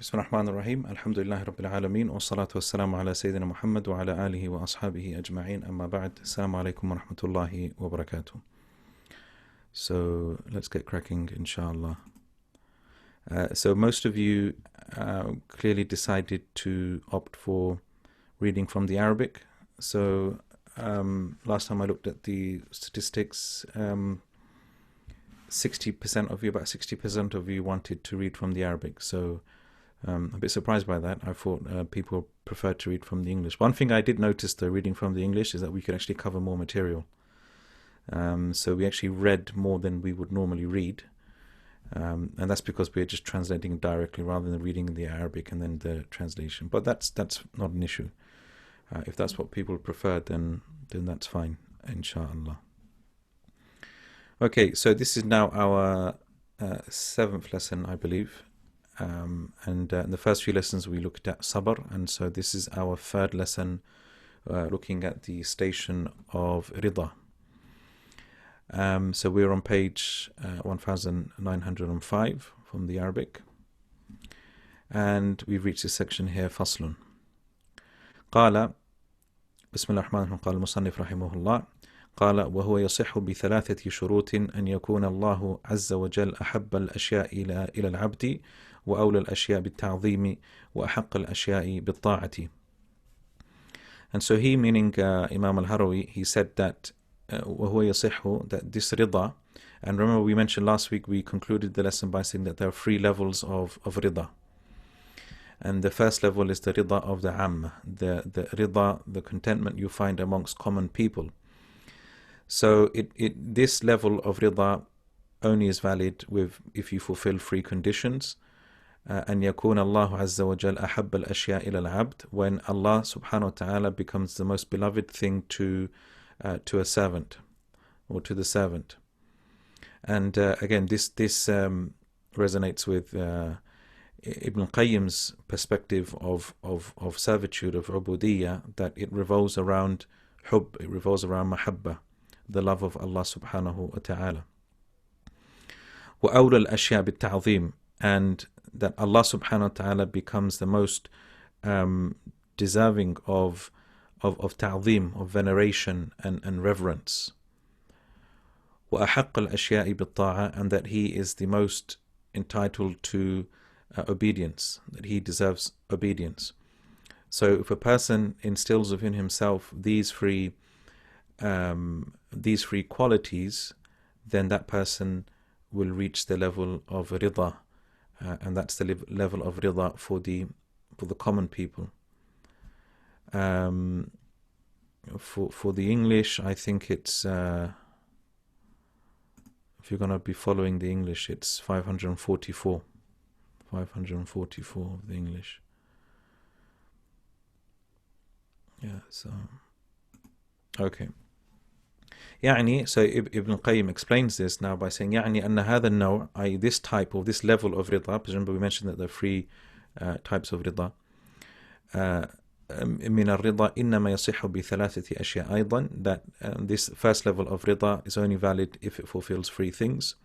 بسم الله الرحمن الرحيم الحمد لله رب العالمين والصلاة والسلام على سيدنا محمد وعلى آله وأصحابه أجمعين أما بعد السلام عليكم ورحمة الله وبركاته. So let's get cracking inshallah. So most of you clearly decided to opt for reading from the Arabic. So last time I looked at the statistics, 60% of you, about 60% of you wanted to read from the Arabic. So a bit surprised by that. I thought people preferred to read from the English. One thing I did notice though, reading from the English, is that we could actually cover more material. So we actually read more than we would normally read. And that's because we're just translating directly rather than reading the Arabic and then the translation. But that's not an issue. If that's what people prefer, then that's fine, inshallah. Okay, so this is now our 7th lesson, I believe. And in the first few lessons we looked at sabr, and so this is our 3rd lesson, looking at the station of rida. So we're on page 1905 from the Arabic, and we've reached this section here, faslun. قال بسم الله الرحمن الرحيم قال المصنف رحمه الله قال وهو يصح بثلاثة شروط أن يكون الله عز وجل أحب الأشياء إلى العبد وأولى الأشياء بالتعظيم وأحق الأشياء بالطاعة. And so he, meaning Imam al-Harawi, he said that وهو يصح, that this rida, and remember we mentioned last week, we concluded the lesson by saying that there are 3 levels of rida. And the first level is the rida of the amm, the rida, the contentment you find amongst common people. So this level of rida only is valid if you fulfill 3 conditions. أن يكون الله عز وجل أحب الأشياء إلى العبد, when Allah subhanahu wa ta'ala becomes the most beloved thing to a servant, or to the servant. And again, this resonates with Ibn Qayyim's perspective of servitude, of ubudiyyah, that it revolves around hub, it revolves around mahabba, the love of Allah subhanahu wa ta'ala. وأولى الأشياء بالتعظيم, and that Allah subhanahu wa ta'ala becomes the most deserving of ta'zim, of veneration and reverence. وأحق الأشياء بالطاعة, and that he is the most entitled to obedience, that he deserves obedience. So if a person instills within himself these three qualities, then that person will reach the level of rida, and that's the level of rida for the common people. For the English, I think it's if you're going to be following the English, it's 544 of the English. Yeah, so okay. يعني, so Ibn Qayyim explains this now by saying يعني أن هذا النوع, i.e. this type, or this level of rida, because remember we mentioned that there are 3 types of rida. من الرضا إنما يصح بثلاثة أشياء أيضا, that this first level of rida is only valid if it fulfills 3 things.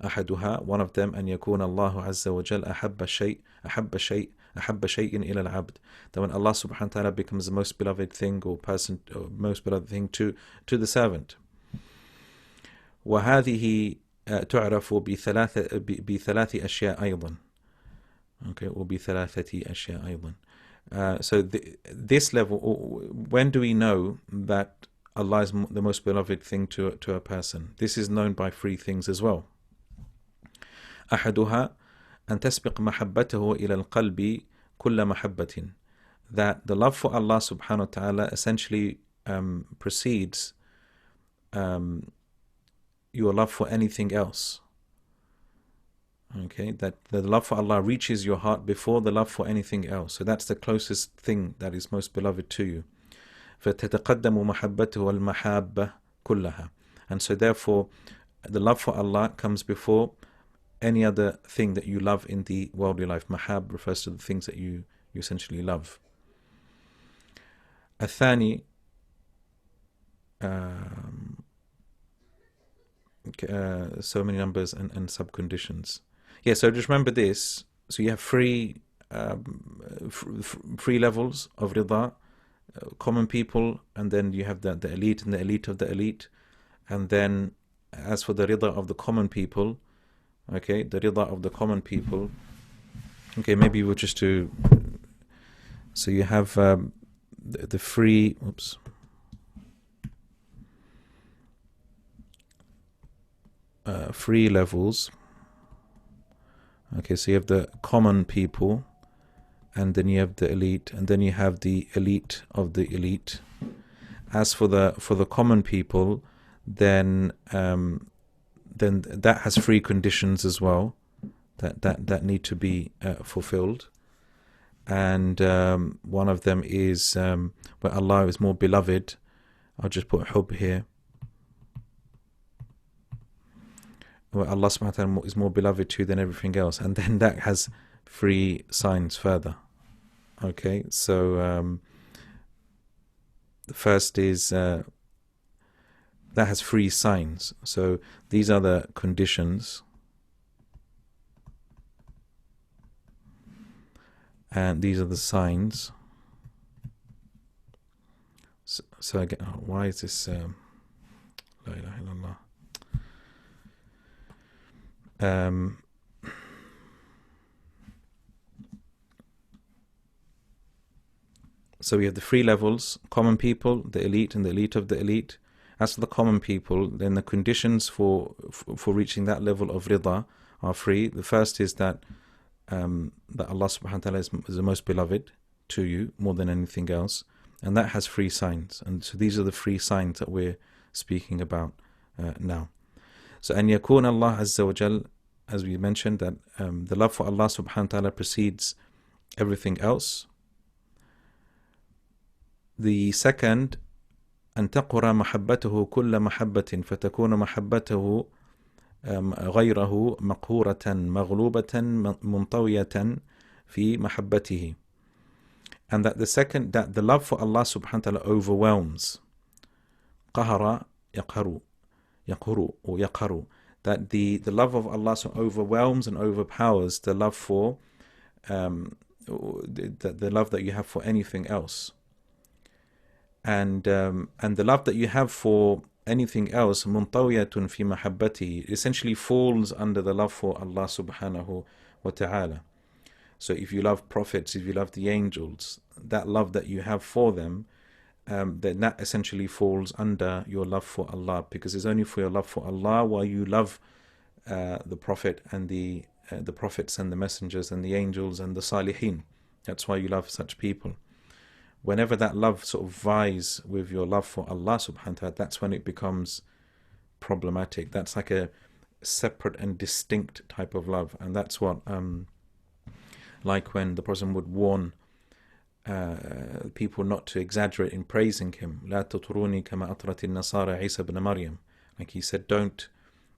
أحدها, one of them, أن يكون الله عز وجل أحب شيء إلى العبد, that when Allah subhanahu wa ta'ala becomes the most beloved thing or person, or most beloved thing to the servant. وهذه تعرف بثلاث أشياء أيضا. Okay, وبثلاثة أشياء أيضا. So this level, when do we know that Allah is the most beloved thing to a person? This is known by 3 things as well. أحدها أن تسبق محبته إلى القلب كل محبة, that the love for Allah subhanahu wa ta'ala essentially precedes your love for anything else. Okay, that the love for Allah reaches your heart before the love for anything else. So that's the closest thing that is most beloved to you. فتتقدم محبته والمحابة كلها, and so therefore the love for Allah comes before any other thing that you love in the worldly life. Mahab refers to the things that you essentially love. الثاني, so many numbers and sub-conditions. Yeah, so just remember this. So you have 3 three levels of rida: common people, and then you have the elite and the elite of the elite. And then as for the rida of the common people, okay, the rida of the common people, okay, maybe we'll just do, so you have the three, three levels. Okay, so you have the common people, and then you have the elite, and then you have the elite of the elite. As for the common people, then that has three conditions as well that need to be fulfilled. And one of them is where Allah is more beloved. I'll just put hub here. Where Allah subhanahu wa ta'ala is more beloved to than everything else. And then that has three signs further. Okay, so the first is that has three signs. So these are the conditions. And these are the signs. So again, why is this La ilaha illallah? So we have the three levels: common people, the elite, and the elite of the elite. As for the common people, then the conditions for reaching that level of rida are three. The first is that Allah subhanahu wa ta'ala is the most beloved to you more than anything else, and that has three signs. And so these are the three signs that we're speaking about now. So أن يكون الله عز وجل, as we mentioned, that the love for Allah subhanahu wa ta'ala precedes everything else. The second, أن تقر محبته كل محبة فتكون محبته غيره مقهورة مغلوبة منطوية في محبته. And that the second, that the love for Allah subhanahu wa ta'ala overwhelms. قهر يقهر يقهر or يقهر, that the love of Allah so overwhelms and overpowers the love for the love that you have for anything else. And the love that you have for anything else, munṭawiyatun fi mahabbatihi, essentially falls under the love for Allah subhanahu wa ta'ala. So if you love prophets, if you love the angels, that love that you have for them, then that essentially falls under your love for Allah, because it's only for your love for Allah while you love the prophet and the prophets and the messengers and the angels and the Sālikīn. That's why you love such people. Whenever that love sort of vies with your love for Allah subhanahu wa ta'ala, that's when it becomes problematic. That's like a separate and distinct type of love. And that's what, like when the Prophet would warn people not to exaggerate in praising him. لا تطروني كما أطرت النصارى عيسى بن مريم. Like he said, don't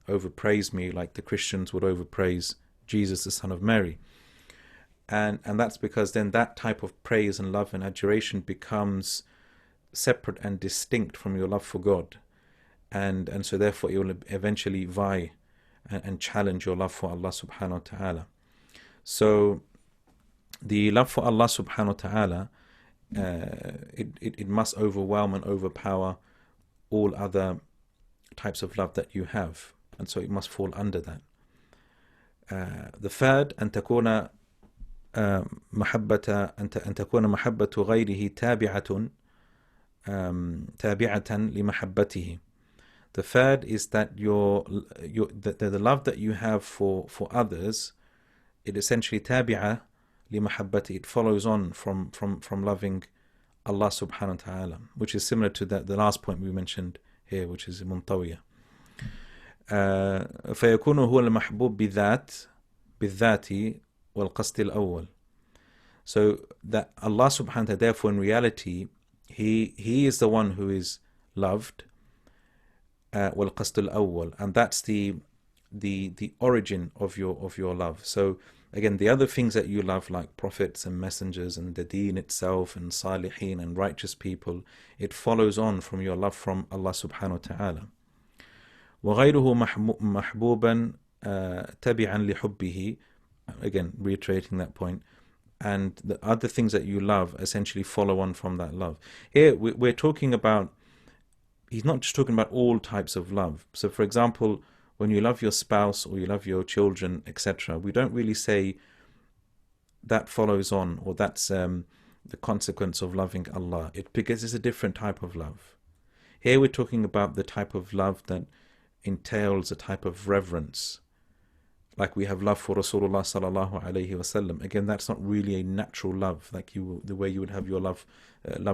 overpraise me like the Christians would overpraise Jesus, the son of Mary. And that's because then that type of praise and love and adoration becomes separate and distinct from your love for God. And so therefore it will eventually vie and challenge your love for Allah subhanahu wa ta'ala. So the love for Allah subhanahu wa ta'ala, it must overwhelm and overpower all other types of love that you have. And so it must fall under that. The third, أن تكون محبة أن تكون محبة غيره تابعة لمحبته. The third is that the love that you have for others, it essentially تابعة لمحبته, it follows on from loving Allah subhanahu wa ta'ala, which is similar to the last point we mentioned here, which is منطوية. فيكون هو المحبوب بالذات والقصد الأول. So that Allah subhanahu wa ta'ala, therefore in reality, He is the one who is loved, والقصد الأول, and that's the origin of your love. So again, the other things that you love, like prophets and messengers and the deen itself and Sālikīn and righteous people, it follows on from your love from Allah subhanahu wa ta'ala. وغيره محبوبا تبعا لحبه. Again, reiterating that point, and the other things that you love essentially follow on from that love. Here we're talking about, he's not just talking about all types of love. So for example, when you love your spouse or you love your children, etc., we don't really say that follows on, or that's the consequence of loving Allah, because it's a different type of love. Here we're talking about the type of love that entails a type of reverence, like we have love for Rasulullah sallallahu alaihi wasallam. Again, that's not really a natural love, like the way you would have your love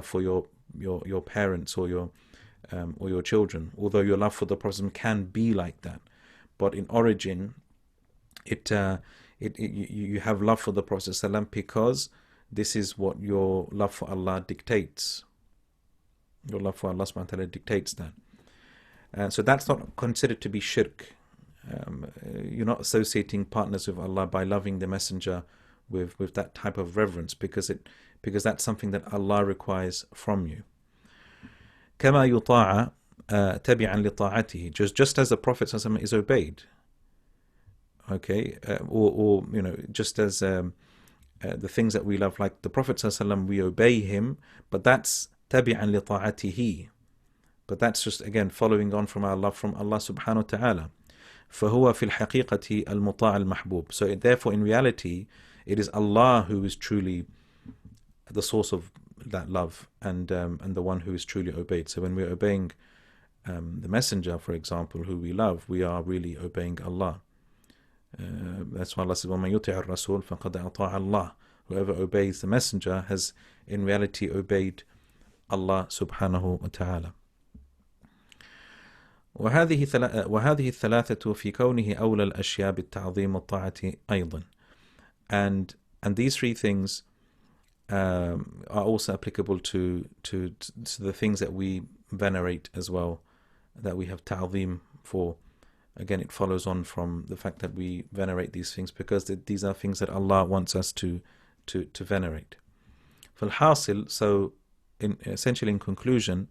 for your parents or your children. Although your love for the Prophet can be like that, but in origin, you have love for the Prophet sallam because this is what your love for Allah dictates. Your love for Allah subhanahu wa ta'ala dictates that. So that's not considered to be shirk. You're not associating partners with Allah by loving the Messenger with that type of reverence, because that's something that Allah requires from you. كما يطاع تبعا لطاعته, just as the Prophet ﷺ is obeyed. Okay, or just as the things that we love, like the Prophet ﷺ, we obey him, but that's تبعا لطاعته. But that's just, again, following on from our love from Allah subhanahu wa ta'ala. فهو في الحقيقة المطاع المحبوب. So therefore, in reality, it is Allah who is truly the source of that love, and the one who is truly obeyed. So when we're obeying the Messenger, for example, who we love, we are really obeying Allah. That's why Allah says, وَمَن يُطِعِ الرَّسُولَ فَقَدْ أَطَاعَ اللَّهِ. Whoever obeys the Messenger has in reality obeyed Allah subhanahu wa ta'ala. وهذه الثلاثة في كونه أولى الأشياء بالتعظيم والطاعة أيضا. And these three things are also applicable to the things that we venerate as well, that we have ta'zim for. Again, it follows on from the fact that we venerate these things because these are things that Allah wants us to venerate. فالحاصل, so essentially in conclusion,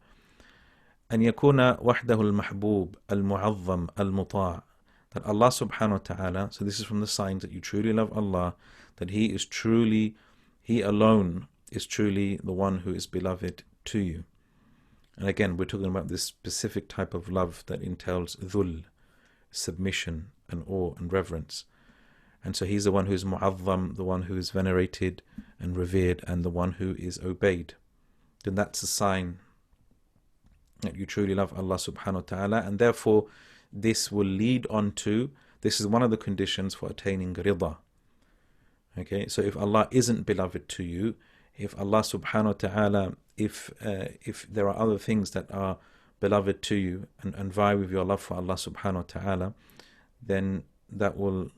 أن يكون وحده المحبوب المعظم المطاع, that Allah subhanahu wa ta'ala, so this is from the signs that you truly love Allah, that He alone is truly the one who is beloved to you. And again, we're talking about this specific type of love that entails dhul, submission and awe and reverence. And so He's the one who is mu'azzam, the one who is venerated and revered, and the one who is obeyed. Then that's a sign that you truly love Allah subhanahu wa ta'ala, and therefore this will lead on to, this is one of the conditions for attaining rida. Okay, so if Allah isn't beloved to you, if Allah subhanahu wa ta'ala, if there are other things that are beloved to you and vie with your love for Allah subhanahu wa ta'ala, then that will,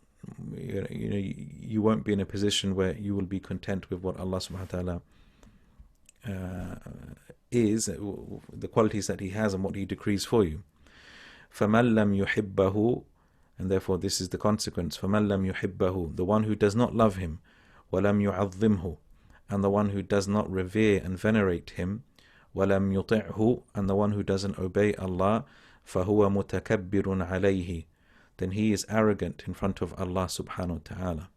you won't be in a position where you will be content with what Allah subhanahu wa ta'ala is, the qualities that He has and what He decrees for you. فَمَنْ لَمْ يُحِبَّهُ, and therefore this is the consequence. فَمَنْ لَمْ يُحِبَّهُ, the one who does not love Him, وَلَمْ يُعَظِّمْهُ, and the one who does not revere and venerate Him, وَلَمْ يُطِعْهُ, and the one who doesn't obey Allah, فَهُوَ مُتَكَبِّرٌ عَلَيْهِ, then he is arrogant in front of Allah subhanahu wa ta'ala.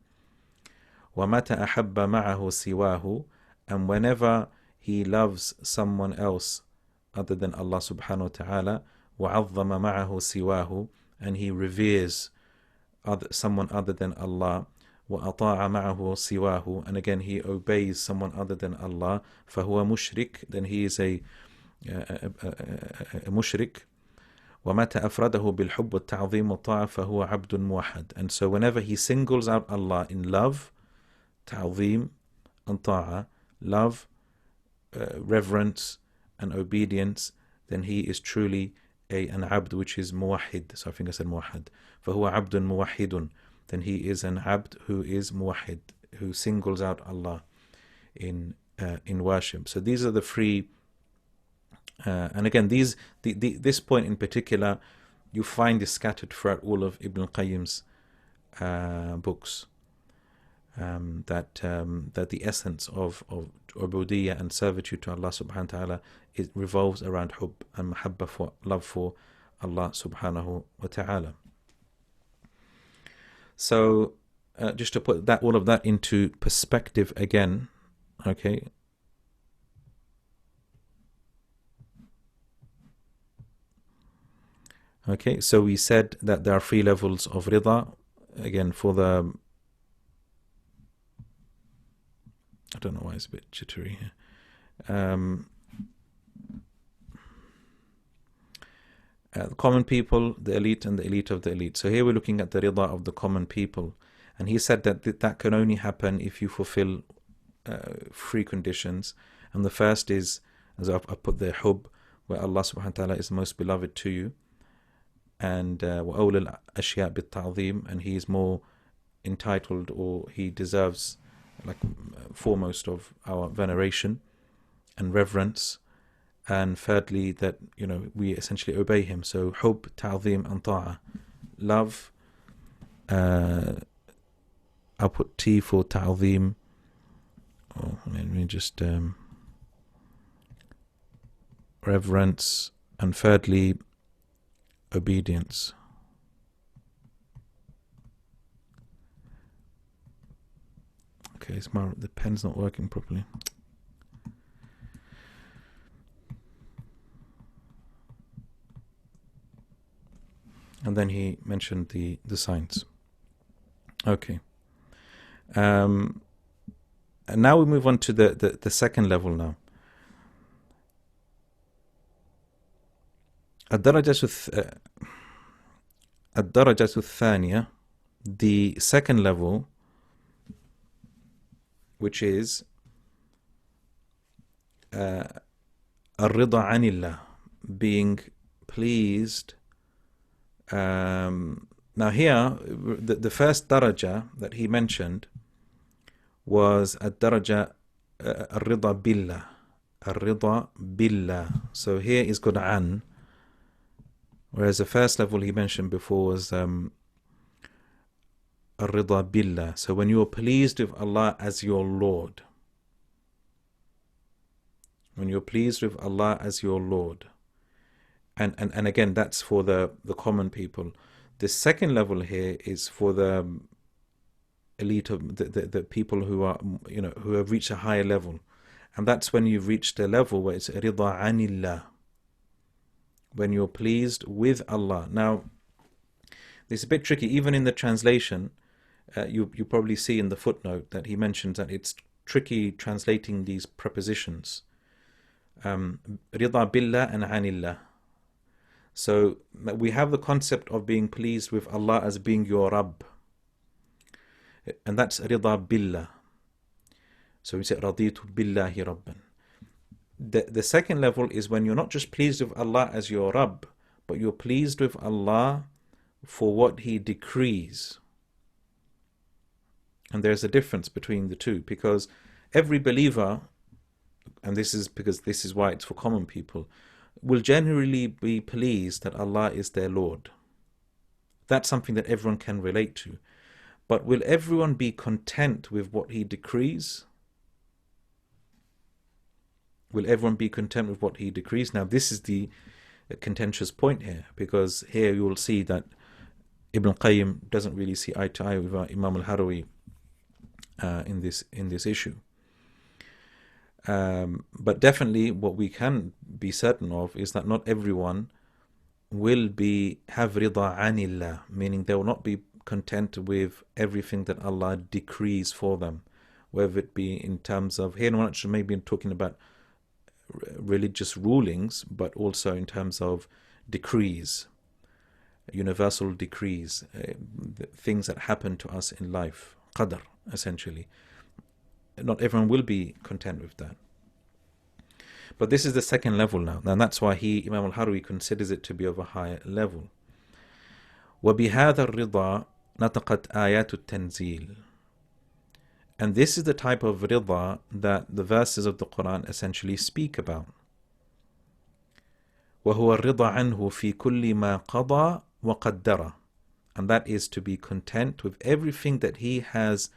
وَمَتَى أَحَبَّ مَعَهُ سِوَاهُ, and whenever he loves someone else other than Allah subhanahu wa ta'ala, وَعَظَّمَ مَعَهُ سِوَاهُ, and he reveres someone other than Allah, وَأَطَاعَ مَعَهُ سِوَاهُ, and again he obeys someone other than Allah, فَهُوَ مُشْرِك, then he is a mushrik. وَمَتَى أَفْرَدَهُ بِالْحُبِّ وَالتَّعْظِيمِ وَالطَّاعَةِ فَهُوَ عَبْدٌ مُوَحَّدٌ, and so whenever he singles out Allah in love, ta'zim and ta'a, love, reverence and obedience, then he is truly an abd, which is muwahid. So I think I said muwahid. فَهُوَ عَبْدٌ مُوَحِّدٌ, then he is an abd who is muwahid, who singles out Allah in worship. So these are the three, and again, this point in particular, you find is scattered throughout all of Ibn Qayyim's books. That the essence of ubudiyya and servitude to Allah subhanahu wa ta'ala, it revolves around hub and mahabba, for love for Allah subhanahu wa ta'ala. So just to put that all of that into perspective again, okay. Okay, so we said that there are 3 levels of rida. Again, for the, I don't know why it's a bit jittery here. The common people, the elite, and the elite of the elite. So here we're looking at the rida of the common people. And he said that that can only happen if you fulfill 3 conditions. And the first is, as I put there, hub, where Allah subhanahu wa ta'ala is the most beloved to you. And وَأَوْلَى الْأَشْيَاء بِالتَّعْظِيمِ, and he is more entitled, or he deserves, like, foremost of our veneration and reverence. And thirdly, that, you know, we essentially obey him. So hub, ta'zim, and ta'a. Love, I'll put T for ta'zim. Oh, let me just reverence, and thirdly, obedience. Okay, the pen's not working properly. And then he mentioned the signs. Okay. And now we move on to the second level now. الدرجة الثانية, the second level, which is الرضا عن الله, being pleased. Now here, the first daraja that he mentioned was الدرجة الرضا بالله, الرضا بالله. So here is got an, whereas the first level he mentioned before was الرضا بالله. So when you are pleased with Allah as your Lord, when you're pleased with Allah as your Lord. And again, that's for the common people. The second level here is for the elite of the people who are, you know, who have reached a higher level. And that's when you've reached a level where it's rida anillah, when you're pleased with Allah. Now, this is a bit tricky. Even in the translation, you probably see in the footnote that he mentions that it's tricky translating these prepositions. Rida billah and anillah. So we have the concept of being pleased with Allah as being your Rabb. And that's rida billah. So we say raditu billahi rabban. The second level is when you're not just pleased with Allah as your Rabb, but you're pleased with Allah for what He decrees. And there's a difference between the two, because every believer, and this is because this is why it's for common people, will generally be pleased that Allah is their Lord. That's something that everyone can relate to. But will everyone be content with what He decrees? Will everyone be content with what He decrees? Now, this is the contentious point here, because here you will see that Ibn Qayyim doesn't really see eye to eye with Imam al-Harawi in this issue. But definitely what we can be certain of is that not everyone will have rida anillah, meaning they will not be content with everything that Allah decrees for them, whether it be in terms of, here we're not maybe talking about religious rulings, but also in terms of decrees, universal decrees, things that happen to us in life, qadr, essentially. Not everyone will be content with that. But this is the second level now, and that's why Imam al-Harawi considers it to be of a higher level. وَبِهَذَا الرِّضَى نَطَقَتْ آيَاتُ التَّنْزِيلِ. And this is the type of rida that the verses of the Quran essentially speak about. وَهُوَ الرِّضَى عَنْهُ فِي كُلِّ مَا قَضَى وَقَدَّرَ. And that is to be content with everything that He has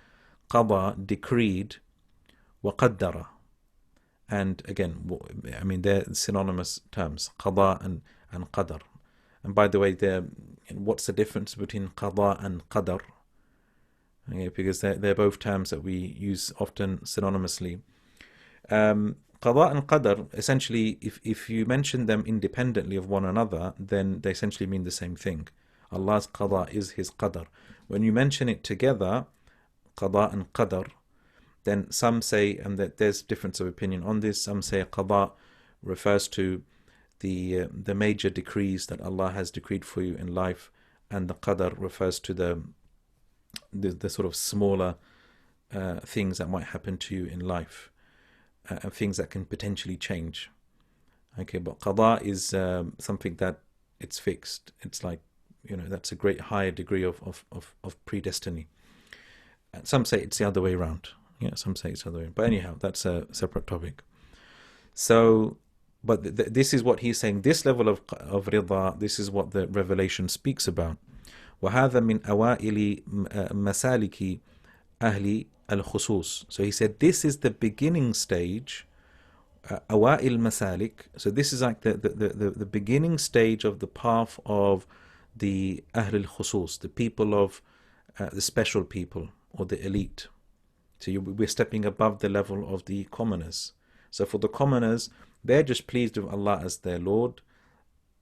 qada, decreed, وَقَدَّرَ. And again, I mean, they're synonymous terms, qada and qadar. And by the way, what's the difference between qada and qadar? Okay, because they're both terms that we use often synonymously. Qada and Qadar, essentially, if you mention them independently of one another, then they essentially mean the same thing. Allah's Qada is His Qadar. When you mention it together, Qada and Qadar, then some say, and that there's difference of opinion on this, some say Qada refers to the major decrees that Allah has decreed for you in life, and the Qadar refers to the sort of smaller things that might happen to you in life, and things that can potentially change. Okay, but Qada is something that it's fixed. It's like, that's a great higher degree of predestiny. And some say it's the other way around. Yeah, some say it's the other way. But anyhow, that's a separate topic. So, but this is what he's saying. This level of rida, this is what the revelation speaks about. وهذا من أوائل مسالك أهل الخصوص. So he said this is the beginning stage, أوائل مسالك. So this is like the beginning stage of the path of the أهل الخصوص, the people of the special people or the elite. So we're stepping above the level of the commoners. So for the commoners, they're just pleased with Allah as their Lord,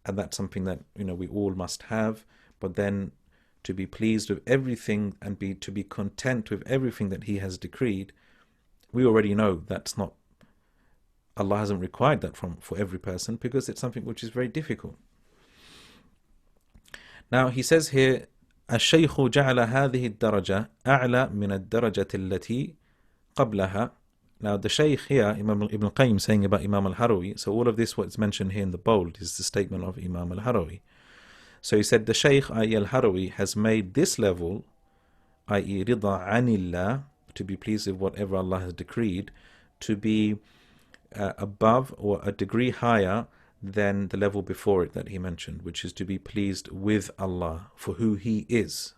and that's something that we all must have. But then to be pleased with everything and to be content with everything that He has decreed, we already know that's not, Allah hasn't required that for every person, because it's something which is very difficult. Now he says here, الشيخ جعل هذه الدرجة أعلى من الدرجة التي قبلها. Now the Shaykh here, Imam Ibn Qayyim, saying about Imam al-Harawi, so all of this what's mentioned here in the bold is the statement of Imam al-Harawi. So he said the Shaykh, i.e. al-Harawi, has made this level, i.e. rida anillah, to be pleased with whatever Allah has decreed, to be above or a degree higher than the level before it that he mentioned, which is to be pleased with Allah for who He is.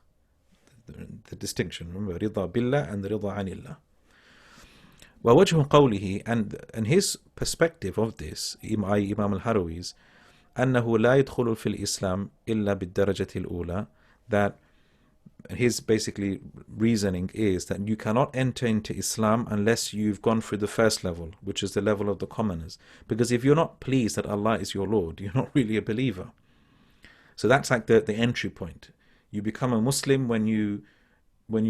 The distinction, remember, rida billah and rida anillah. ووجه قوله, and his perspective of this, i.e. Imam al-Harawi's, أنه لا يدخل في الإسلام إلا بالدرجة الأولى, that his basically reasoning is that you cannot enter into Islam unless you've gone through the first level, which is the level of the commoners. Because if you're not pleased that Allah is your Lord, you're not really a believer. So that's like the entry point. You become a Muslim when you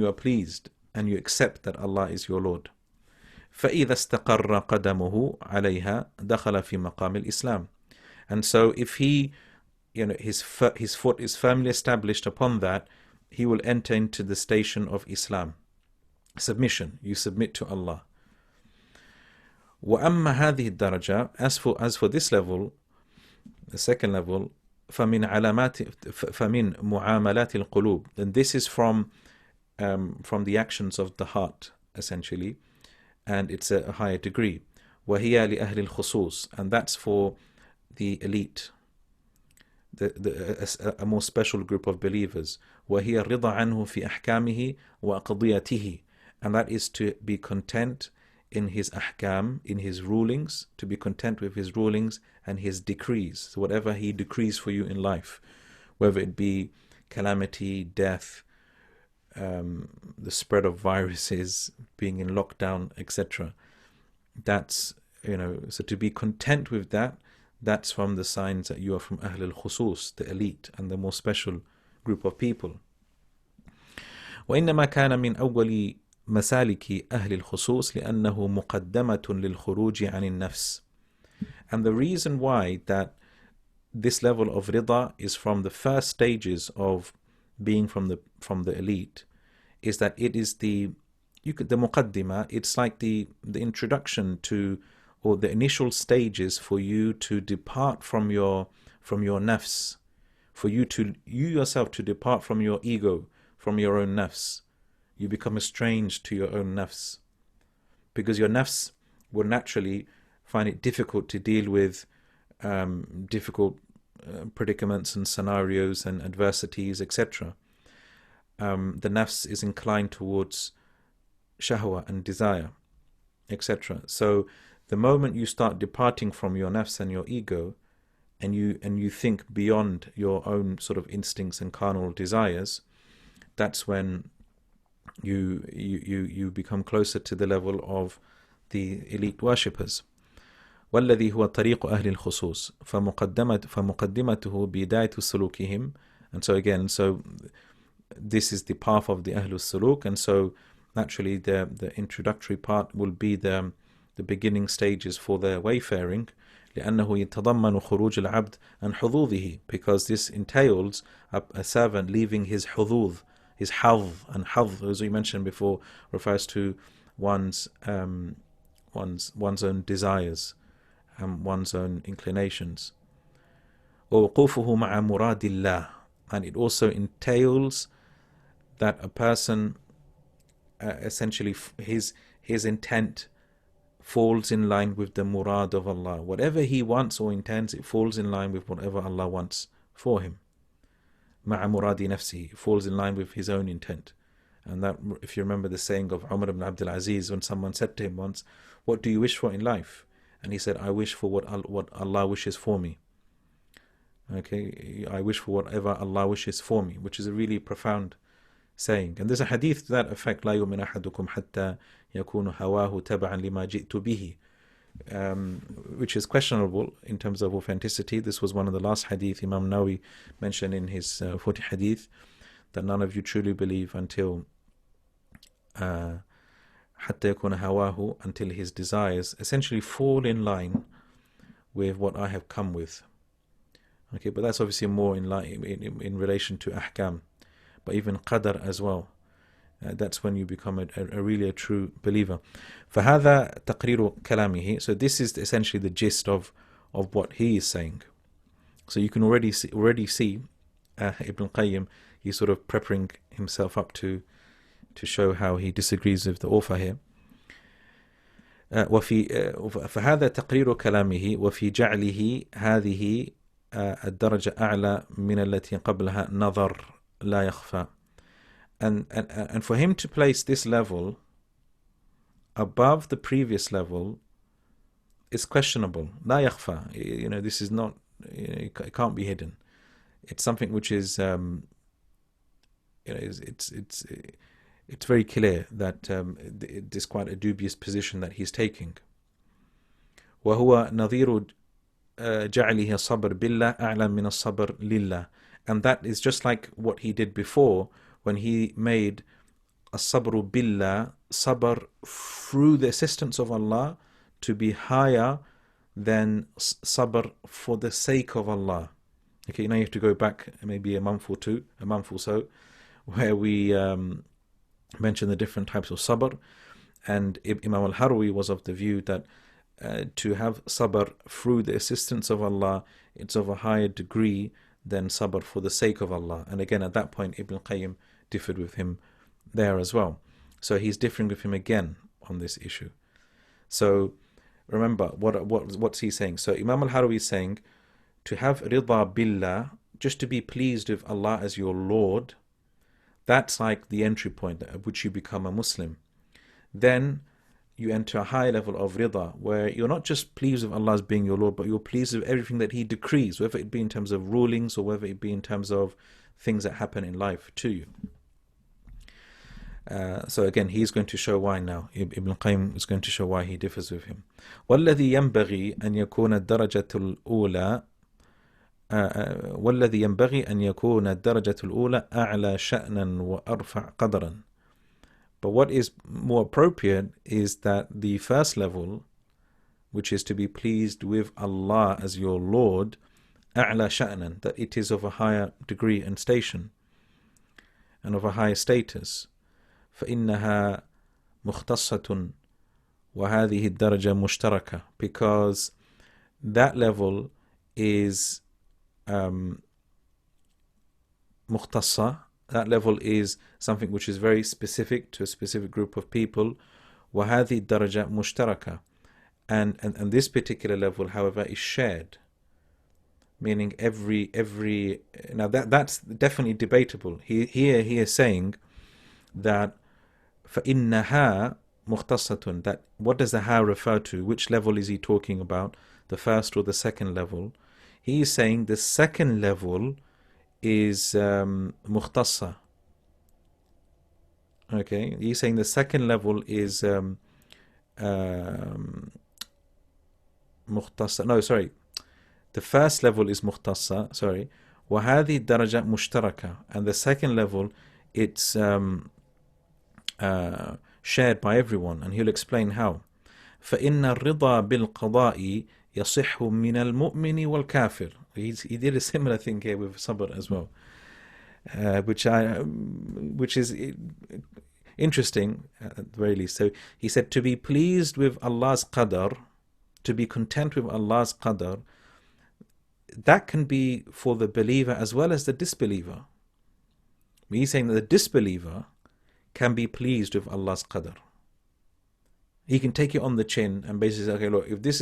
are pleased and you accept that Allah is your Lord. فإذا استقر قدمه عليها دخل في مقام الإسلام. And so if he, his foot is firmly established upon that, he will enter into the station of Islam. Submission, you submit to Allah. وأما هذه الدرجة, as for this level, the second level, فمن معاملات القلوب, then this is from the actions of the heart, essentially, and it's a higher degree. وهي لأهل الخصوص, and that's for the elite, a more special group of believers. وهي الرضا عنه في أحكامه وأقضيته, and that is to be content in His ahkam, in His rulings, to be content with His rulings and His decrees. So whatever He decrees for you in life, whether it be calamity, death, the spread of viruses, being in lockdown, etc. That's, so to be content with that, that's from the signs that you are from Ahl al-Khusus, the elite and the more special group of people. وإنما كان من أول مسالك أهل الخصوص لأنه مقدمة للخروج عن النفس. And the reason why that this level of rida is from the first stages of being from the elite is that it is the muqaddimah, it's like the introduction to, or the initial stages for you to depart from your nafs, for you yourself to depart from your ego, from your own nafs. You become estranged to your own nafs, because your nafs will naturally find it difficult to deal with difficult predicaments and scenarios and adversities, etc. The nafs is inclined towards shahwa and desire, etc. So the moment you start departing from your nafs and your ego, and you think beyond your own sort of instincts and carnal desires, that's when you become closer to the level of the elite worshippers. والذي هو طريق أهل الخصوص فمقدمته بداية سلوكهم. And so again, so this is the path of the Ahlul Suluk, and so naturally the introductory part will be the beginning stages for the wayfaring. لأنه يتضمن خروج العبد عن حظوظه, because this entails a servant leaving his حظوظ, his حظ, and حظ, as we mentioned before, refers to one's own desires and one's own inclinations. ووقوفه مع مراد الله, and it also entails that a person essentially his intent falls in line with the murad of Allah. Whatever he wants or intends, it falls in line with whatever Allah wants for him. مع مراد نفسه, falls in line with his own intent. And that, if you remember the saying of Umar ibn Abdul Aziz, when someone said to him once, "What do you wish for in life?" And he said, "I wish for what Allah wishes for me." Okay, I wish for whatever Allah wishes for me, which is a really profound saying. And there's a hadith to that effect, لا يؤمن أحدكم حتى يكون هواه تبعا لما جئت به, which is questionable in terms of authenticity. This was one of the last hadith Imam Nawawi mentioned in his 40 hadith, that none of you truly believe until حتى يكون هواه, until his desires essentially fall in line with what I have come with. Okay, but that's obviously more in relation to ahkam, but even qadar as well. That's when you become a really true believer. فهذا تقرير كلامه. So this is essentially the gist of what he is saying. So you can already see Ibn Qayyim, he's sort of preparing himself up to show how he disagrees with the author here. فهذا تقرير كلامه وفي جعله هذه الدرجة أعلى من التي قبلها نظر لا يخفى. And for him to place this level above the previous level is questionable. لا يخفى. This is not, it can't be hidden. It's something which is, it's very clear that it is quite a dubious position that he's taking. وهو نظير جعله الصبر بالله أعلى من الصبر لله. And that is just like what he did before when he made الصبر بالله, sabr through the assistance of Allah, to be higher than sabr for the sake of Allah. Okay, now you have to go back maybe a month or so, where we mentioned the different types of sabr, and Imam al-Harwi was of the view that to have sabr through the assistance of Allah, it's of a higher degree than sabr for the sake of Allah. And again, at that point, Ibn Qayyim differed with him there as well. So he's differing with him again on this issue. So remember, what's he saying? So Imam al-Harawi is saying, to have rida billah, just to be pleased with Allah as your Lord, that's like the entry point at which you become a Muslim. Then you enter a high level of rida, where you're not just pleased with Allah as being your Lord, but you're pleased with everything that He decrees, whether it be in terms of rulings or whether it be in terms of things that happen in life to you. So again, he's going to show why now. Ibn Qayyim is going to show why he differs with him. وَالَّذِي يَنْبَغِي أَنْ يَكُونَ الدَّرَجَةُ الْأُولَى والذي ينبغي أن يكون الدرجة الأولى أعلى شأنا وأرفع قدرا. But what is more appropriate is that the first level, which is to be pleased with Allah as your Lord, أعلى شأنا, that it is of a higher degree and station and of a higher status. فإنها مختصة وهذه الدرجة مشتركة, because that level is مختصة, that level is something which is very specific to a specific group of people. وهذه الدرجة مشتركة, and this particular level, however, is shared, meaning every now that's definitely debatable. He is saying that فإنها مختصة, that what does the ha refer to? Which level is he talking about? The first or the second level? He is saying the second level is مختصة. Okay, he's saying the second level is مختصة. No, sorry. The first level is مختصة. Sorry. وهذه الدرجة مشتركة. And the second level, it's shared by everyone. And he'll explain how. فإن الرضا بالقضاء يصح من المؤمن والكافر. He did a similar thing here with sabr as well, which is interesting at the very least. So he said, to be pleased with Allah's qadr, to be content with Allah's qadr, that can be for the believer as well as the disbeliever. He's saying that the disbeliever can be pleased with Allah's qadr. He can take it on the chin and basically say, okay, look, if this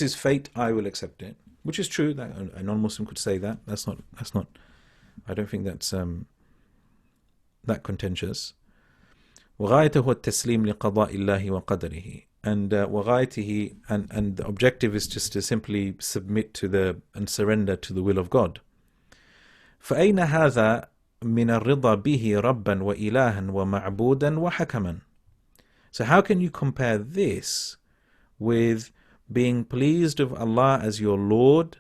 is fate, I will accept it. Which is true, that a non-Muslim could say that. That's not I don't think that's that contentious. وغايته هو التسليم لقضاء الله وقدره. And وغايته, and the objective is just to simply submit to and surrender to the will of God. فأين هذا من الرضا به ربا وإلها ومعبودا وحكما. So how can you compare this with being pleased with Allah as your Lord,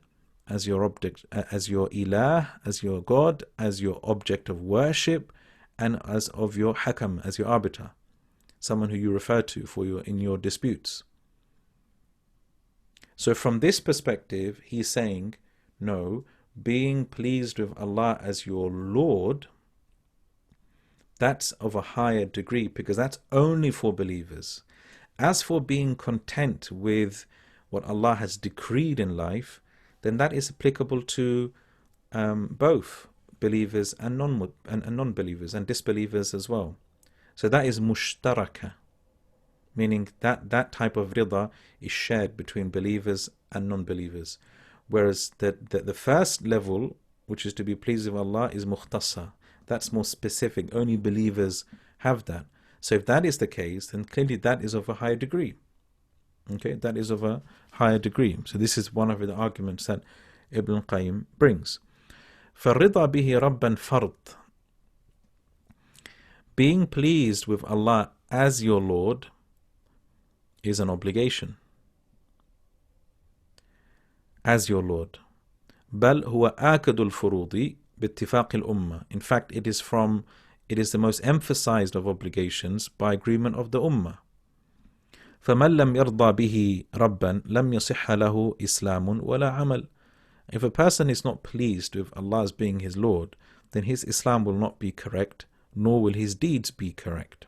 as your object, as your ilah, as your God, as your object of worship, and as of your hakam, as your arbiter, someone who you refer to in your disputes? So from this perspective, he's saying, no, being pleased with Allah as your Lord, that's of a higher degree, because that's only for believers. As for being content with what Allah has decreed in life, then that is applicable to both believers and non-believers and disbelievers as well. So that is mushtaraka, meaning that type of rida is shared between believers and non-believers. Whereas the first level, which is to be pleased with Allah, is mukhtasa. That's more specific. Only believers have that. So if that is the case, then clearly that is of a higher degree. Okay, that is of a higher degree. So this is one of the arguments that Ibn Qayyim brings. فَالرِّضَى بِهِ رَبًّا فَرْض. Being pleased with Allah as your Lord is an obligation. As your Lord. بل هو آكد الفروض باتفاق الأمة. In fact, it is the most emphasized of obligations by agreement of the Ummah. فمن لم يرضى به ربا لم يصح له إسلام ولا عمل. If a person is not pleased with Allah as being his Lord, then his Islam will not be correct, nor will his deeds be correct.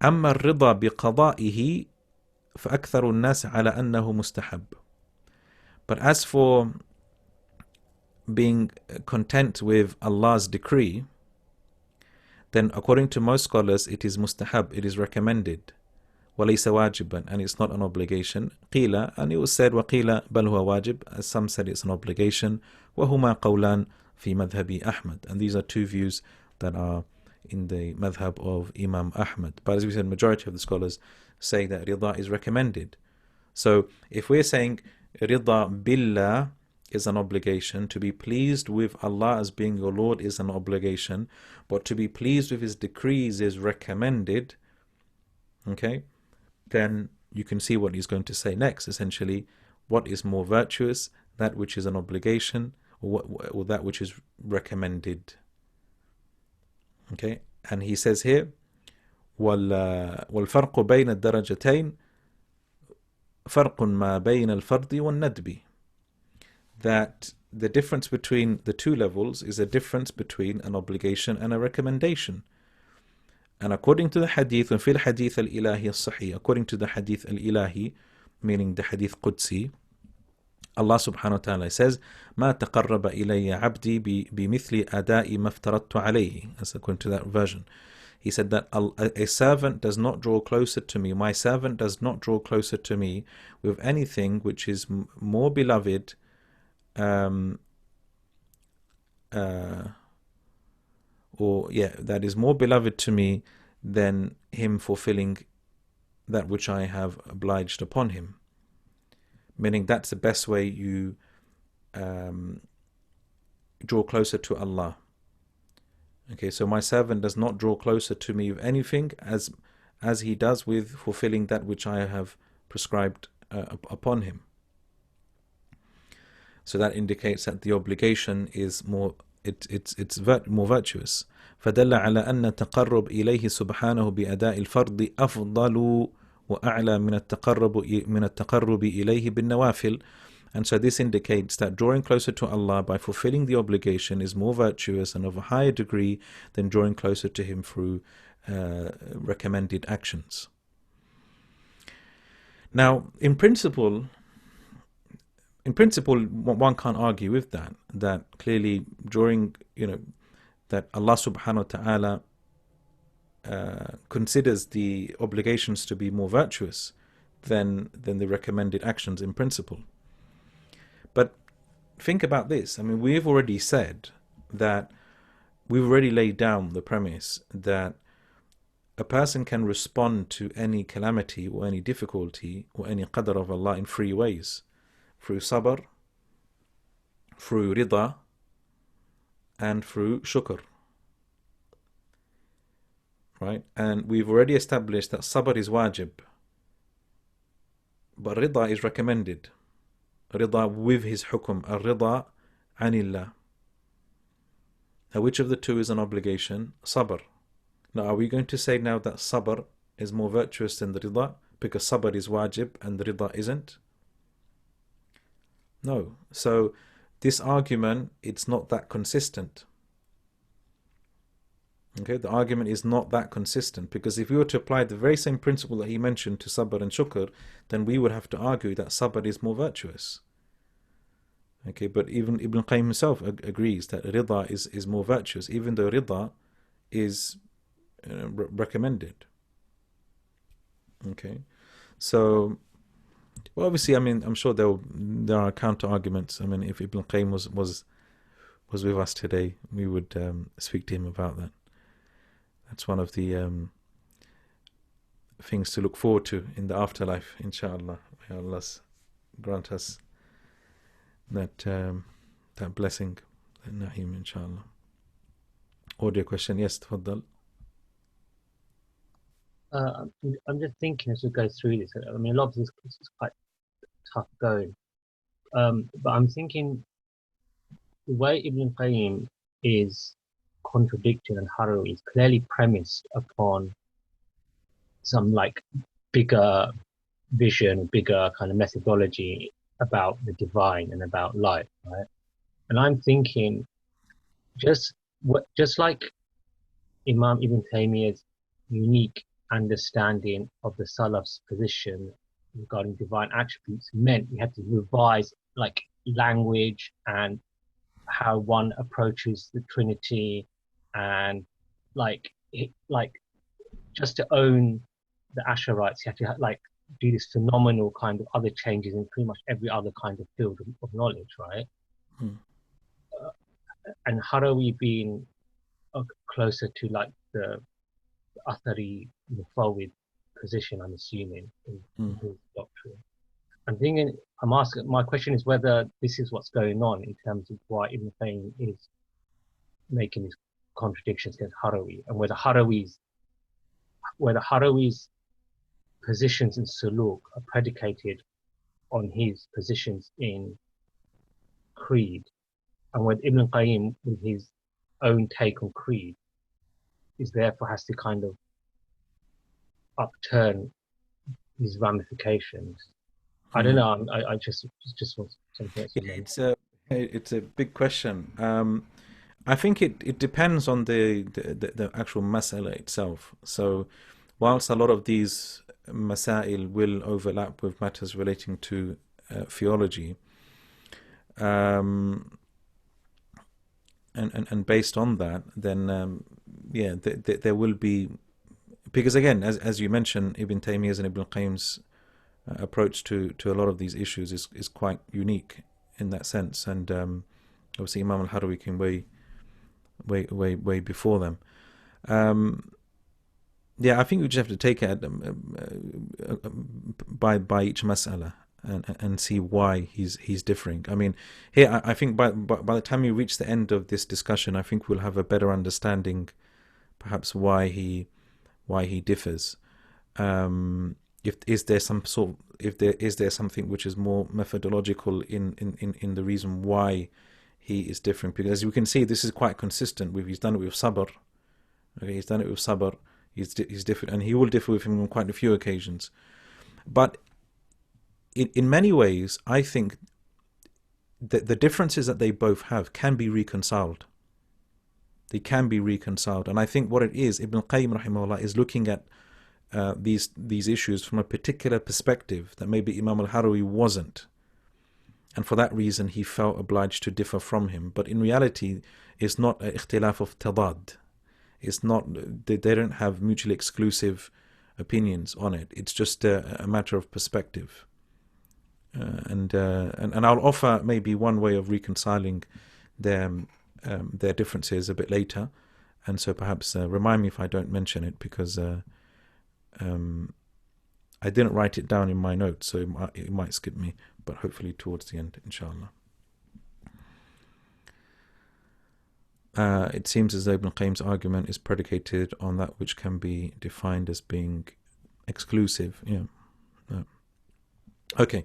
أما الرضا بقضائه فأكثر الناس على أنه مستحب. But as for being content with Allah's decree, then according to most scholars it is mustahab, it is recommended. وَلَيْسَ وَاجِبًا, and it's not an obligation. قِيلَ, and it was said, وَقِيلَ بَلْ هُوَ واجب, as some said it's an obligation. وَهُمَا قَوْلان فِي مَذْهَبِ أحمد. And these are two views that are in the madhab of Imam Ahmad. But as we said, majority of the scholars say that rida is recommended. So if we're saying rida billah is an obligation, to be pleased with Allah as being your Lord is an obligation, but to be pleased with His decrees is recommended, okay, then you can see what he's going to say next. Essentially, what is more virtuous, that which is an obligation, or that which is recommended. Okay, and he says here, وَالْفَرْقُ بَيْنَ الدَّرَجَتَيْنِ فَرْقٌ مَا بَيْنَ الْفَرْضِ وَالنَّدْبِ. That the difference between the two levels is a difference between an obligation and a recommendation. And according to the hadith, and fil hadith al-ilahi al-sahih, according to the hadith al-ilahi, meaning the hadith Qudsi, Allah subhanahu wa ta'ala says, مَا تَقَرَّبَ إِلَيَّ عَبْدِي بِمِثْلِ أَدَاءِ مَا افْتَرَضْتُ عَلَيْهِ. That's according to that version. He said that a servant does not draw closer to me, my servant does not draw closer to me with anything which is more beloved that is more beloved to me than him fulfilling that which I have obliged upon him. Meaning that's the best way you draw closer to Allah. Okay, so my servant does not draw closer to me with anything as he does with fulfilling that which I have prescribed upon him. So that indicates that the obligation is more more virtuous. فدل على أن التقرب إليه سبحانه بأداء الفرض أفضل وأعلى من التقرب إليه بالنوافل. And so this indicates that drawing closer to Allah by fulfilling the obligation is more virtuous and of a higher degree than drawing closer to Him through recommended actions. Now, in principle, one can't argue with that. That clearly, that Allah subhanahu wa ta'ala considers the obligations to be more virtuous than the recommended actions in principle. But think about this. I mean, we've already said that we've already laid down the premise that a person can respond to any calamity or any difficulty or any qadr of Allah in three ways: through sabr, through rida, and through shukr. Right? And we've already established that sabr is wajib, but rida is recommended. Rida with his hukum, al-rida anillah. Now, which of the two is an obligation? Sabr. Now, are we going to say now that sabr is more virtuous than the rida because sabr is wajib and the rida isn't? No. So this argument, it's not that consistent. Okay, the argument is not that consistent, because if we were to apply the very same principle that he mentioned to sabr and shukr, then we would have to argue that sabr is more virtuous. Okay, but even Ibn Qayyim himself agrees that rida is more virtuous, even though rida is recommended. Okay, so well, obviously, I mean, I'm sure there are counter arguments. I mean, if Ibn Qayyim was with us today, we would speak to him about that. That's one of the things to look forward to in the afterlife, inshallah. May Allah grant us that blessing, that na'im, inshallah. Audio question, yes, tfaddal. I'm just thinking as we go through this. I mean, a lot of this is quite tough going, but I'm thinking the way Ibn Qayyim is contradicted and Harawi is clearly premised upon some like bigger vision, bigger kind of methodology about the divine and about life, right? And I'm thinking, just like Imam Ibn Taymiyyah's unique understanding of the Salaf's position regarding divine attributes meant we had to revise like language and how one approaches the Trinity, and like just to own the Asharites, you have to like do this phenomenal kind of other changes in pretty much every other kind of field of knowledge, right? And Harawi being closer to like the Athari Mufawwid position, I'm assuming, in his doctrine. My question is whether this is what's going on in terms of why Ibn Qayyim is making these contradictions against Harawi, and whether Harawi's positions in Suluk are predicated on his positions in Creed, and whether Ibn Qayyim, with his own take on Creed, is therefore has to kind of upturn these ramifications. I don't know. I just want something else. Yeah, it's a big question. I think it depends on the actual mas'ala itself. So, whilst a lot of these masail will overlap with matters relating to theology, and based on that, then there will be, because again, as you mentioned, Ibn Taymiyyah's and Ibn Qayyim's approach to a lot of these issues is quite unique in that sense, and obviously Imam al-Harawi came way before them. I think we just have to take it by each mas'ala, and see why he's differing. I mean, here I think by the time we reach the end of this discussion, I think we'll have a better understanding, perhaps why he differs. If is there some sort, is there something which is more methodological in the reason why he is different? Because as you can see, this is quite consistent. He's done it with sabr. Okay, he's done it with sabr. He's different, and he will differ with him on quite a few occasions. But in many ways, I think that the differences that they both have can be reconciled. They can be reconciled, and I think what it is, Ibn Qayyim rahimahullah is looking at these issues from a particular perspective that maybe Imam al-Harawi wasn't, and for that reason he felt obliged to differ from him. But in reality, it's not an ikhtilaf of tadad. It's not, they don't have mutually exclusive opinions on it. It's just a matter of perspective. And I'll offer maybe one way of reconciling their differences a bit later, and so perhaps remind me if I don't mention it, because I didn't write it down in my notes, so it might skip me, but hopefully towards the end, inshallah. It seems as though Ibn Qayyim's argument is predicated on that which can be defined as being exclusive. Yeah. Okay.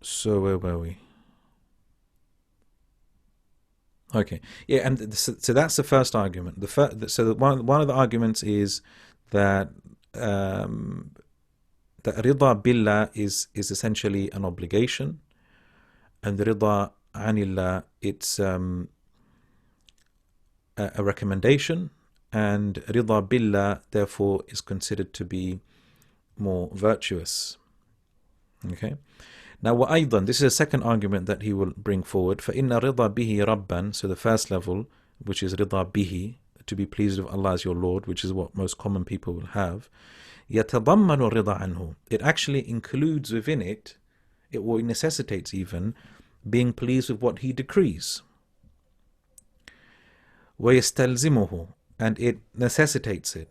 So where were we? Okay. Yeah, and so that's the first argument. One of the arguments is that that rida billah is essentially an obligation, and rida anillah, it's a recommendation, and rida billah therefore is considered to be more virtuous. Okay. Now, وأيضا, this is a second argument that he will bring forward. فإن رضا به ربا, so the first level, which is رضا به, to be pleased with Allah as your Lord, which is what most common people will have. يتضمن الرضا عنه, it actually includes within it, it necessitates even, being pleased with what he decrees. ويستلزمه, and it necessitates it.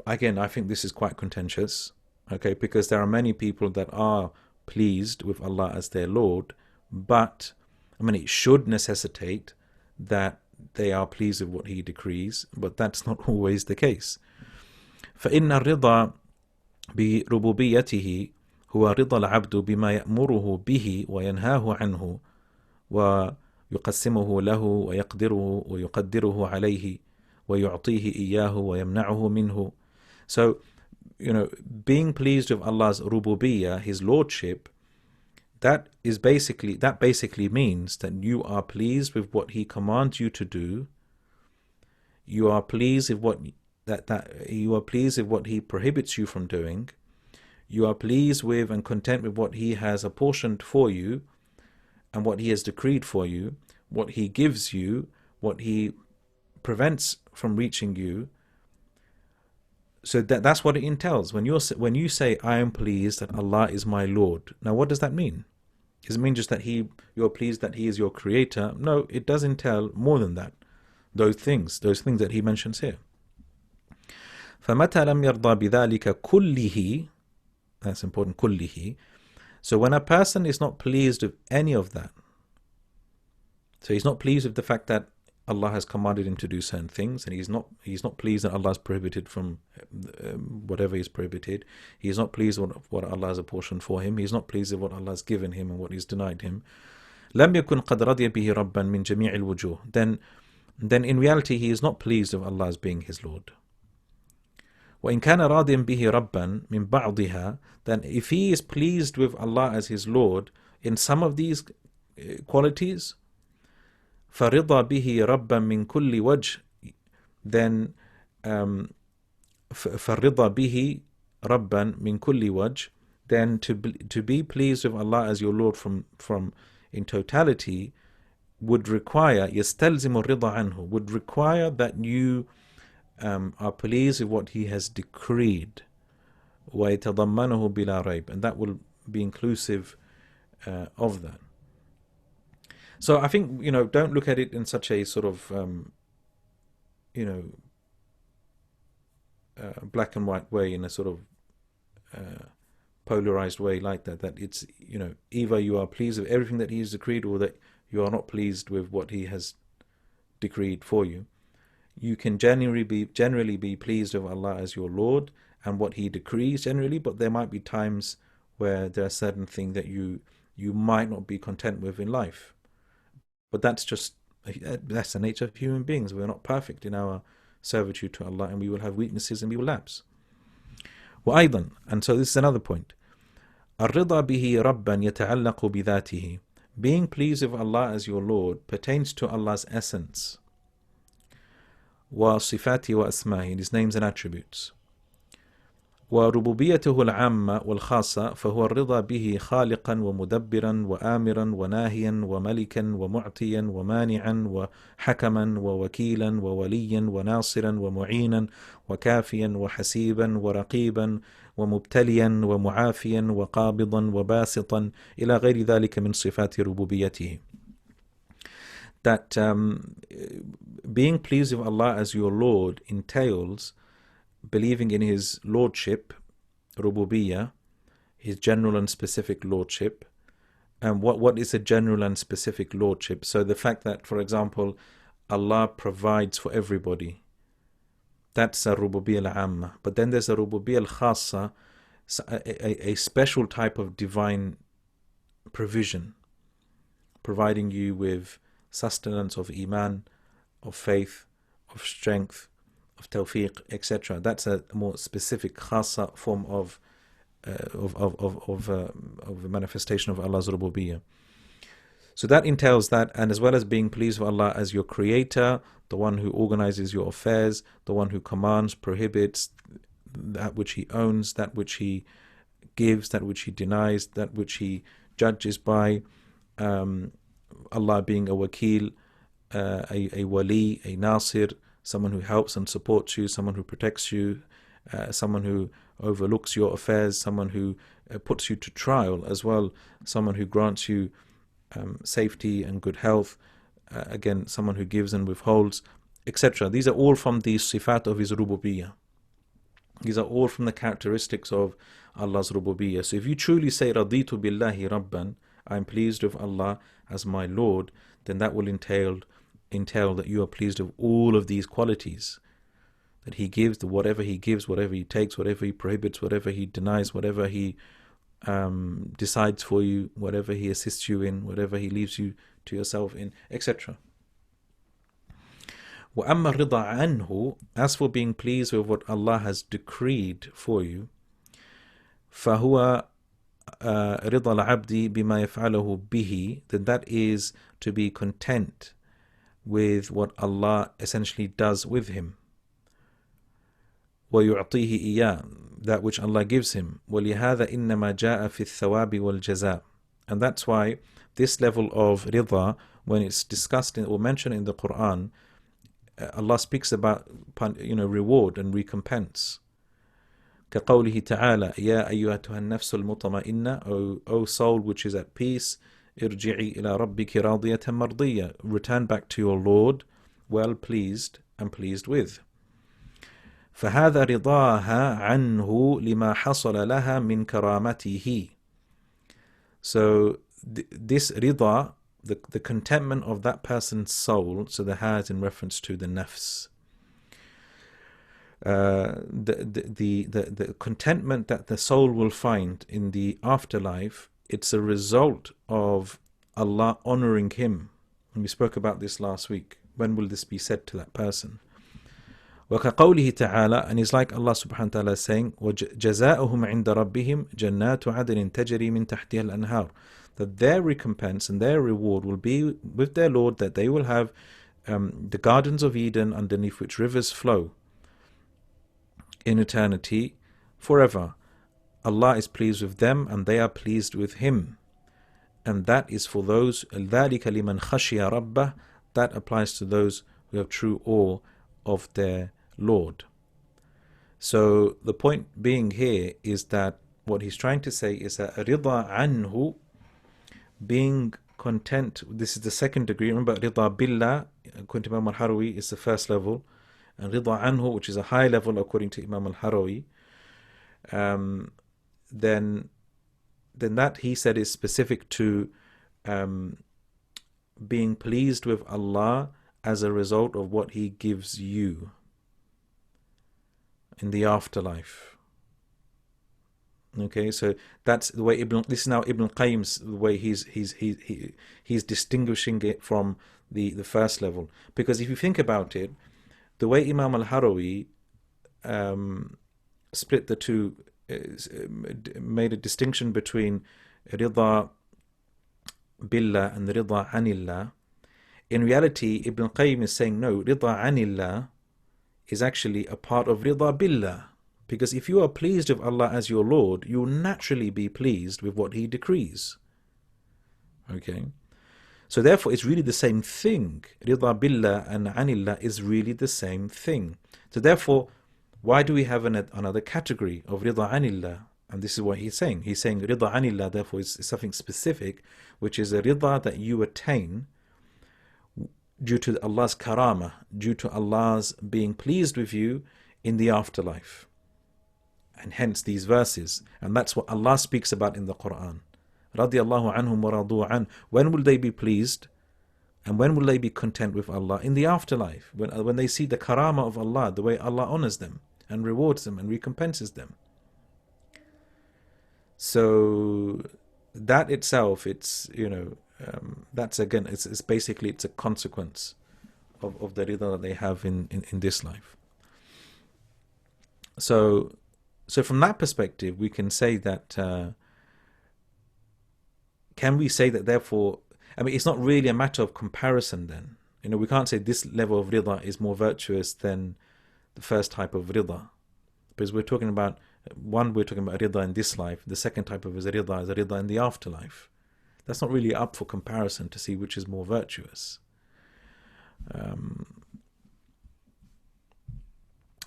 Again, I think this is quite contentious. Okay, because there are many people that are pleased with Allah as their Lord, but I mean, it should necessitate that they are pleased with what He decrees, but that's not always the case. فإن الرضا بربوبيته هو رضا العبد بما يأمره به وينهاه عنه ويقسمه له ويقدره عليه ويعطيه إياه ويمنعه منه. So, being pleased with Allah's rububiyyah, His lordship, that basically means that you are pleased with what He commands you to do. You are pleased with what He prohibits you from doing. You are pleased with and content with what He has apportioned for you, and what He has decreed for you, what He gives you, what He prevents from reaching you. So that's what it entails. When you say, I am pleased that Allah is my Lord. Now, what does that mean? Does it mean just that you're pleased that He is your creator? No, it does entail more than that. Those things that He mentions here. فَمَتَى لَمْ يَرْضَى بِذَلِكَ كُلِّهِ, that's important, كُلِّهِ. So when a person is not pleased with any of that, so he's not pleased with the fact that Allah has commanded him to do certain things, and he's not pleased that Allah has prohibited from whatever is prohibited. He is not pleased with what Allah has apportioned for him. He is not pleased with what Allah has given him and what He's denied him. لم يكن قد رضي به ربا من جميع الوجوه. Then in reality he is not pleased with Allah as being his Lord. وإن كان راضيا به ربا من بعضها, then if he is pleased with Allah as his Lord in some of these qualities, فَرِضَى بِهِ رَبًّا مِنْ كُلِّ وَجْهٍ, then فَرِضَى بِهِ رَبًّا مِنْ كُلِّ وَجْهٍ, then to be pleased with Allah as your Lord from in totality would require يَسْتَلْزِمُ الرِّضَى عَنْهُ, would require that you are pleased with what He has decreed. وَيَتَضَمَّنُهُ بِلَا رَيْبٍ, and that will be inclusive of that. So I think, don't look at it in such a sort of, black and white way, in a sort of polarized way like that, that it's, either you are pleased with everything that he has decreed, or that you are not pleased with what he has decreed for you. You can generally be pleased with Allah as your Lord and what he decrees generally, but there might be times where there are certain things that you might not be content with in life. But that's the nature of human beings. We're not perfect in our servitude to Allah, and we will have weaknesses and we will lapse. وأيضا, and so this is another point, الرضا به ربا يتعلق بذاته. Being pleased with Allah as your Lord pertains to Allah's essence, وصفاته وأسمائه, his names and attributes. وربوبيته العامة والخاصة فهو الرضا به خالقا ومدبرا وآمرا وناهيا وملكا ومعطيا ومانعا وحكما ووكيلا ووليا وناصرا ومعينا وكافيا وحسيبا ورقيبا ومبتليا ومعافيا وقابضا وباسطا إلى غير ذلك من صفات ربوبيته. That being pleased with Allah as your Lord entails believing in his lordship, rububiyyah, his general and specific lordship. And what is a general and specific lordship? So the fact that, for example, Allah provides for everybody, that's a rububiyyah al-amma. But then there's a rububiyyah al-khassa, a special type of divine provision, providing you with sustenance of iman, of faith, of strength, of tawfiq, etc. That's a more specific khasa form of the manifestation of Allah's rububiyyah. So that entails that, and as well as being pleased with Allah as your creator, the one who organizes your affairs, the one who commands, prohibits, that which he owns, that which he gives, that which he denies, that which he judges by. Allah being a wakil, a wali, a nasir, someone who helps and supports you, someone who protects you, someone who overlooks your affairs, someone who puts you to trial as well, someone who grants you safety and good health, again, someone who gives and withholds, etc. These are all from the sifat of his rububiyyah. These are all from the characteristics of Allah's rububiyyah. So if you truly say, Raditu billahi rabban, I'm pleased with Allah as my Lord, then that will entail that you are pleased with all of these qualities. That he gives, whatever he gives, whatever he takes, whatever he prohibits, whatever he denies, whatever he decides for you, whatever he assists you in, whatever he leaves you to yourself in, etc. وَأَمَّا الرِّضَى عَنْهُ, as for being pleased with what Allah has decreed for you, فَهُوَ رِضَى الْعَبْدِ بِمَا يَفْعَلُهُ بِهِ, then that is to be content with what Allah essentially does with him. وَيُعْطِيهِ إِيَّاه, that which Allah gives him. وَلِهَذَا إِنَّمَا جَاءَ فِي الثَّوَابِ وَالْجَزَاءِ, and that's why this level of rida, when it's discussed or mentioned in the Quran, Allah speaks about reward and recompense. كَقَوْلِهِ تَعَالَى يَا أَيُّهَا النَّفْسُ الْمُطْمَئِنَّةُ, O soul which is at peace, ارجعي إلى ربك راضية مرضية, return back to your Lord well pleased and pleased with. فهذا رضاها عنه لما حصل لها من كرامته. So this rida, the contentment of that person's soul, so the ha is in reference to the nafs. The contentment that the soul will find in the afterlife, it's a result of Allah honoring him. And we spoke about this last week. When will this be said to that person? وَكَقَوْلِهِ تَعَالَى, and it's like Allah subhanahu wa ta'ala saying, وَجَزَاؤُهُمْ عِنْدَ رَبِّهِمْ جَنَّاتُ عَدْنٍ تَجْرِي مِنْ تَحْتِهَا الْأَنْهَارُ, that their recompense and their reward will be with their Lord, that they will have the gardens of Eden underneath which rivers flow in eternity forever. Allah is pleased with them and they are pleased with him. And that is for those, ذَلِكَ لِمَنْ خَشِيَ رَبَّهُ, that applies to those who have true awe of their Lord. So the point being here is that what he's trying to say is that rida anhu, being content, this is the second degree. Remember, rida billah, according to Imam al-Harawi, is the first level, and rida anhu, which is a high level according to Imam al-Harawi, then that, he said, is specific to being pleased with Allah as a result of what He gives you in the afterlife. Okay, so that's the way this is now Ibn Qayyim's, the way he's distinguishing it from the first level. Because if you think about it, the way Imam al-Harawi split the two, made a distinction between rida billah and rida anillah. In reality, Ibn Qayyim is saying no, rida anillah is actually a part of rida billah. Because if you are pleased with Allah as your Lord, you will naturally be pleased with what He decrees. Okay? So therefore, it's really the same thing. Rida billah and anillah is really the same thing. So therefore, why do we have another category of rida anillah? And this is what he's saying. He's saying rida anillah, therefore, is something specific, which is a rida that you attain due to Allah's karama, due to Allah's being pleased with you in the afterlife. And hence these verses. And that's what Allah speaks about in the Quran. Radiyallahu anhum wa radu an. When will they be pleased? And when will they be content with Allah? In the afterlife. When they see the karama of Allah, the way Allah honors them and rewards them and recompenses them. So that itself, it's, that's again, it's basically, it's a consequence of the rida that they have in this life. So from that perspective, we can say that, can we say that therefore, it's not really a matter of comparison then. We can't say this level of rida is more virtuous than the first type of rida. Because we're talking about, we're talking about rida in this life. The second type of rida is a rida in the afterlife. That's not really up for comparison to see which is more virtuous.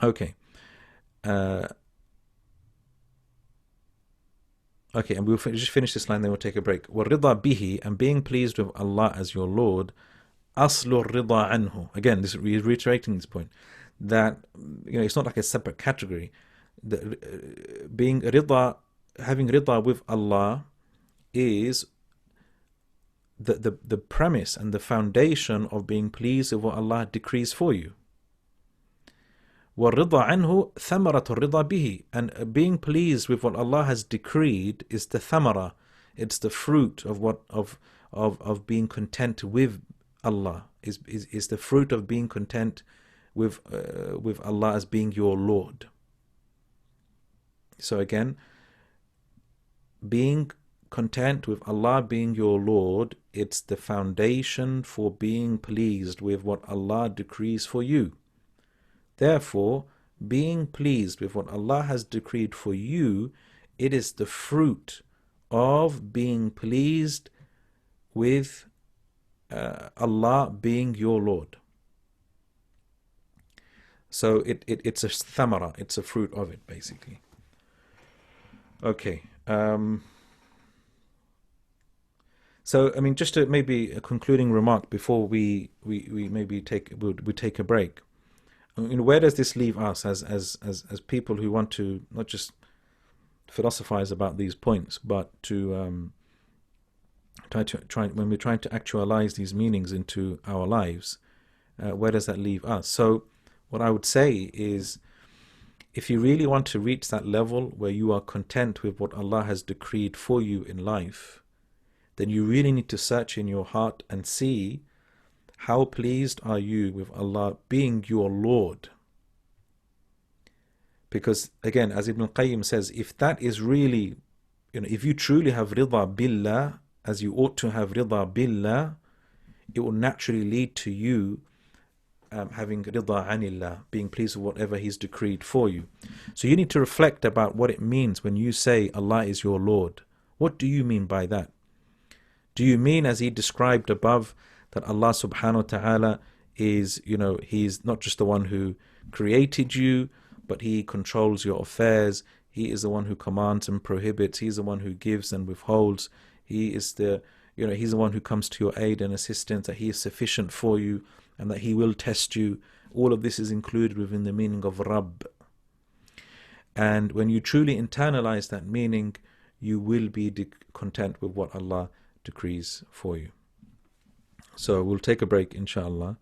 Okay. Okay, and we'll just finish this line, then we'll take a break. وَالرِّضَى بِهِ, and being pleased with Allah as your Lord, أَصْلُ الرِّضَى عَنْهُ. Again, this is reiterating this point, that it's not like a separate category. Being rida, having rida with Allah is the premise and the foundation of being pleased with what Allah decrees for you. وَالرِّضَى عَنْهُ ثَمَرَةُ الرِّضَى بِهِ, and being pleased with what Allah has decreed is the thamara, it's the fruit of what of being content with Allah, is the fruit of being content with Allah as being your Lord. So again, being content with Allah being your Lord, it's the foundation for being pleased with what Allah decrees for you. Therefore, being pleased with what Allah has decreed for you, it is the fruit of being pleased with Allah being your Lord. So it's a thamara, it's a fruit of it, basically. Okay. So, just to maybe a concluding remark before we maybe take a break. Where does this leave us as people who want to not just philosophize about these points, but to try when we're trying to actualize these meanings into our lives? Where does that leave us? So, what I would say is, if you really want to reach that level where you are content with what Allah has decreed for you in life, then you really need to search in your heart and see how pleased are you with Allah being your Lord. Because again, as Ibn Qayyim says, if that is really, if you truly have rida billah, as you ought to have rida billah, it will naturally lead to you having rida anillah, being pleased with whatever He's decreed for you. So you need to reflect about what it means when you say Allah is your Lord. What do you mean by that? Do you mean, as He described above, that Allah subhanahu wa ta'ala is, He's not just the one who created you, but He controls your affairs. He is the one who commands and prohibits. He's the one who gives and withholds. He is He's the one who comes to your aid and assistance, that He is sufficient for you, and that He will test you. All of this is included within the meaning of Rabb. And when you truly internalize that meaning, you will be content with what Allah decrees for you. So we'll take a break, inshallah.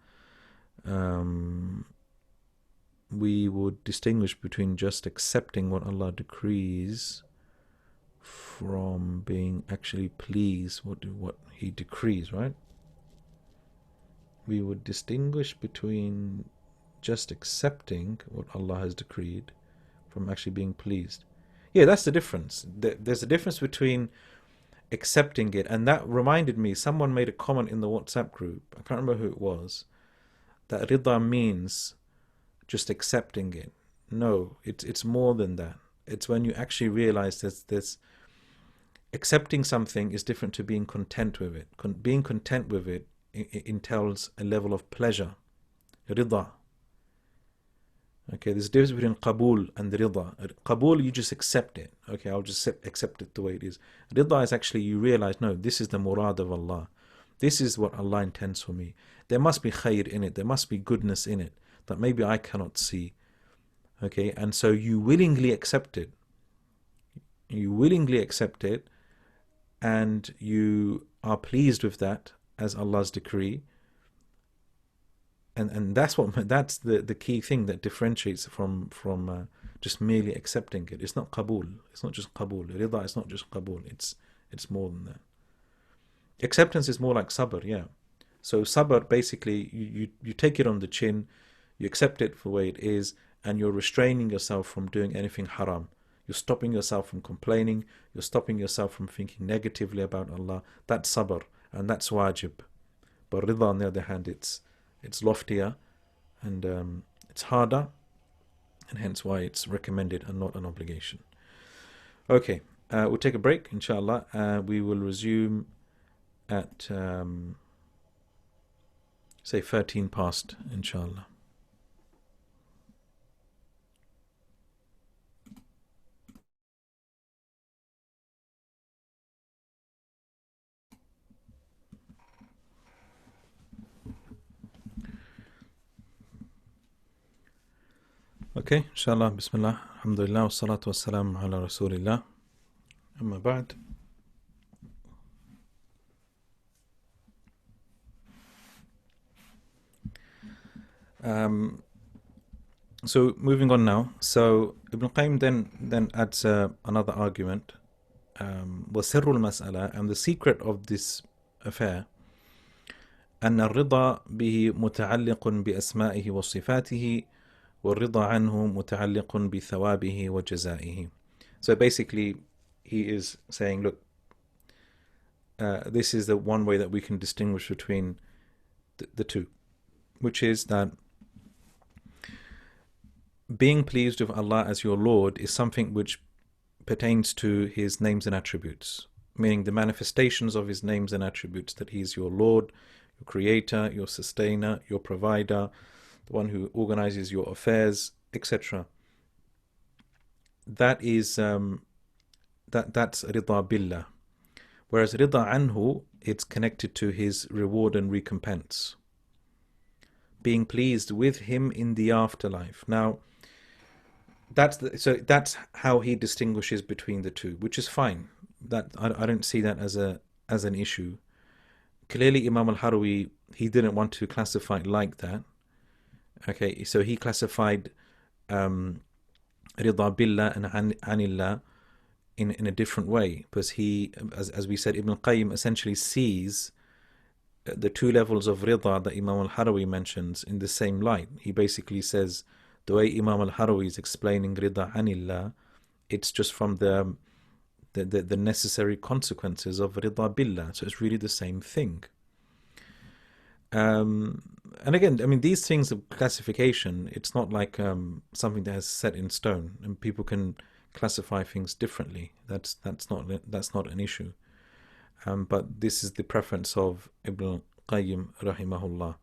We would distinguish between just accepting what Allah decrees from being actually pleased what He decrees, right? We would distinguish between just accepting what Allah has decreed from actually being pleased. Yeah, that's the difference. There's a difference between accepting it, and that reminded me, someone made a comment in the WhatsApp group, I can't remember who it was, that rida means just accepting it. No, it's more than that. It's when you actually realize there's accepting something is different to being content with it. Being content with it entails a level of pleasure, rida. Okay, there's a difference between qabul and rida. Qabul, you just accept it. Okay, I'll just accept it the way it is. Rida is actually you realize, no, this is the murad of Allah. This is what Allah intends for me. There must be khair in it. There must be goodness in it that maybe I cannot see. Okay, and so you willingly accept it. You willingly accept it, and you are pleased with that as Allah's decree. And that's the key thing that differentiates from just merely accepting it. It's not qabul. It's not just qabul. Rida is not just qabul. It's more than that. Acceptance is more like sabr, yeah. So sabr, basically, you take it on the chin, you accept it for the way it is, and you're restraining yourself from doing anything haram. You're stopping yourself from complaining. You're stopping yourself from thinking negatively about Allah. That's sabr, and that's wajib. But rida, on the other hand, it's loftier, and it's harder, and hence why it's recommended and not an obligation. Okay, we'll take a break, inshallah. We will resume at say 13 past, inshallah. Okay, inshallah, bismillah, alhamdulillah, wa salatu wa salam ala rasulillah, amma ba'd. So moving on now. So Ibn Qayyim then adds another argument. وَسِرُّ الْمَسْأَلَةِ, and the secret of this affair, أن الرضا به متعلق بأسمائه وصفاته والرضا عنه متعلق بثوابه وجزائه. So basically he is saying, look, this is the one way that we can distinguish between the two, which is that being pleased with Allah as your Lord is something which pertains to His names and attributes, meaning the manifestations of His names and attributes, that He is your Lord, your Creator, your Sustainer, your Provider, the one who organizes your affairs, etc. That is that's rida billah. Whereas rida anhu, it's connected to His reward and recompense, being pleased with Him in the afterlife. Now, that's how he distinguishes between the two, which is fine. That I don't see that as an issue. Clearly, Imam al-Harawi, he didn't want to classify it like that. Okay, so he classified rida billah and anillah in a different way, because he, as we said, Ibn Qayyim essentially sees the two levels of rida that Imam al-Harawi mentions in the same light. He basically says the way Imam al-Harawi is explaining rida anillah, it's just from the necessary consequences of rida billah. So it's really the same thing. And again, I mean, these things of classification, it's not like something that is set in stone, and people can classify things differently. That's not an issue. But this is the preference of Ibn Qayyim rahimahullah.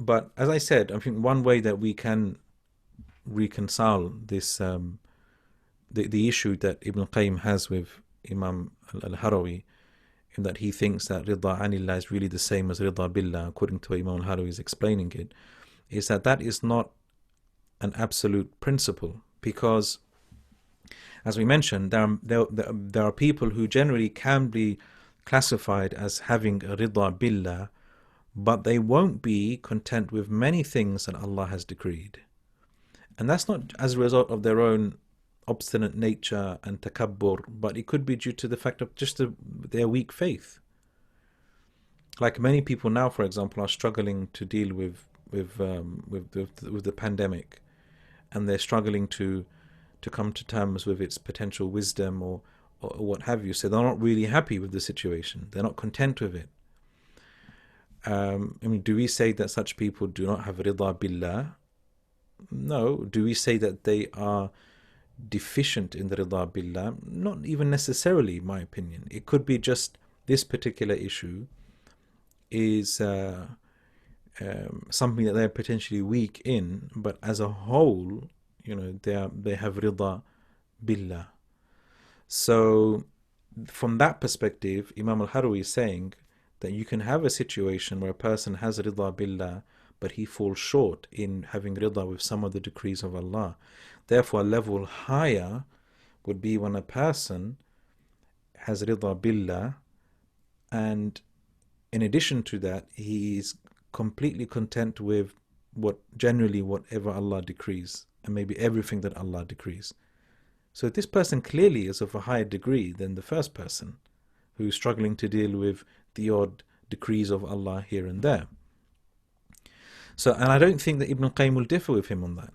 But as I said, I think one way that we can reconcile this the issue that Ibn Qayyim has with Imam al-Harawi in that he thinks that Rida Anillah is really the same as Rida Billah, according to Imam al-Harawi is explaining it, is that is not an absolute principle, because, as we mentioned, there are people who generally can be classified as having a Rida Billah, but they won't be content with many things that Allah has decreed. And that's not as a result of their own obstinate nature and takabbur, but it could be due to the fact of just their weak faith. Like many people now, for example, are struggling to deal with the pandemic, and they're struggling to come to terms with its potential wisdom or what have you. So they're not really happy with the situation. They're not content with it. I mean, do we say that such people do not have Rida Billah? No. Do we say that they are deficient in the Rida Billah? Not even necessarily, in my opinion. It could be just this particular issue is something that they're potentially weak in, but as a whole, they have Rida Billah. So from that perspective, Imam al-Harawi is saying that you can have a situation where a person has Rida Billah, but he falls short in having Rida with some of the decrees of Allah. Therefore, a level higher would be when a person has Rida Billah, and in addition to that, he is completely content with whatever Allah decrees, and maybe everything that Allah decrees. So this person clearly is of a higher degree than the first person, who's struggling to deal with the odd decrees of Allah here and there. So, and I don't think that Ibn Qayyim will differ with him on that.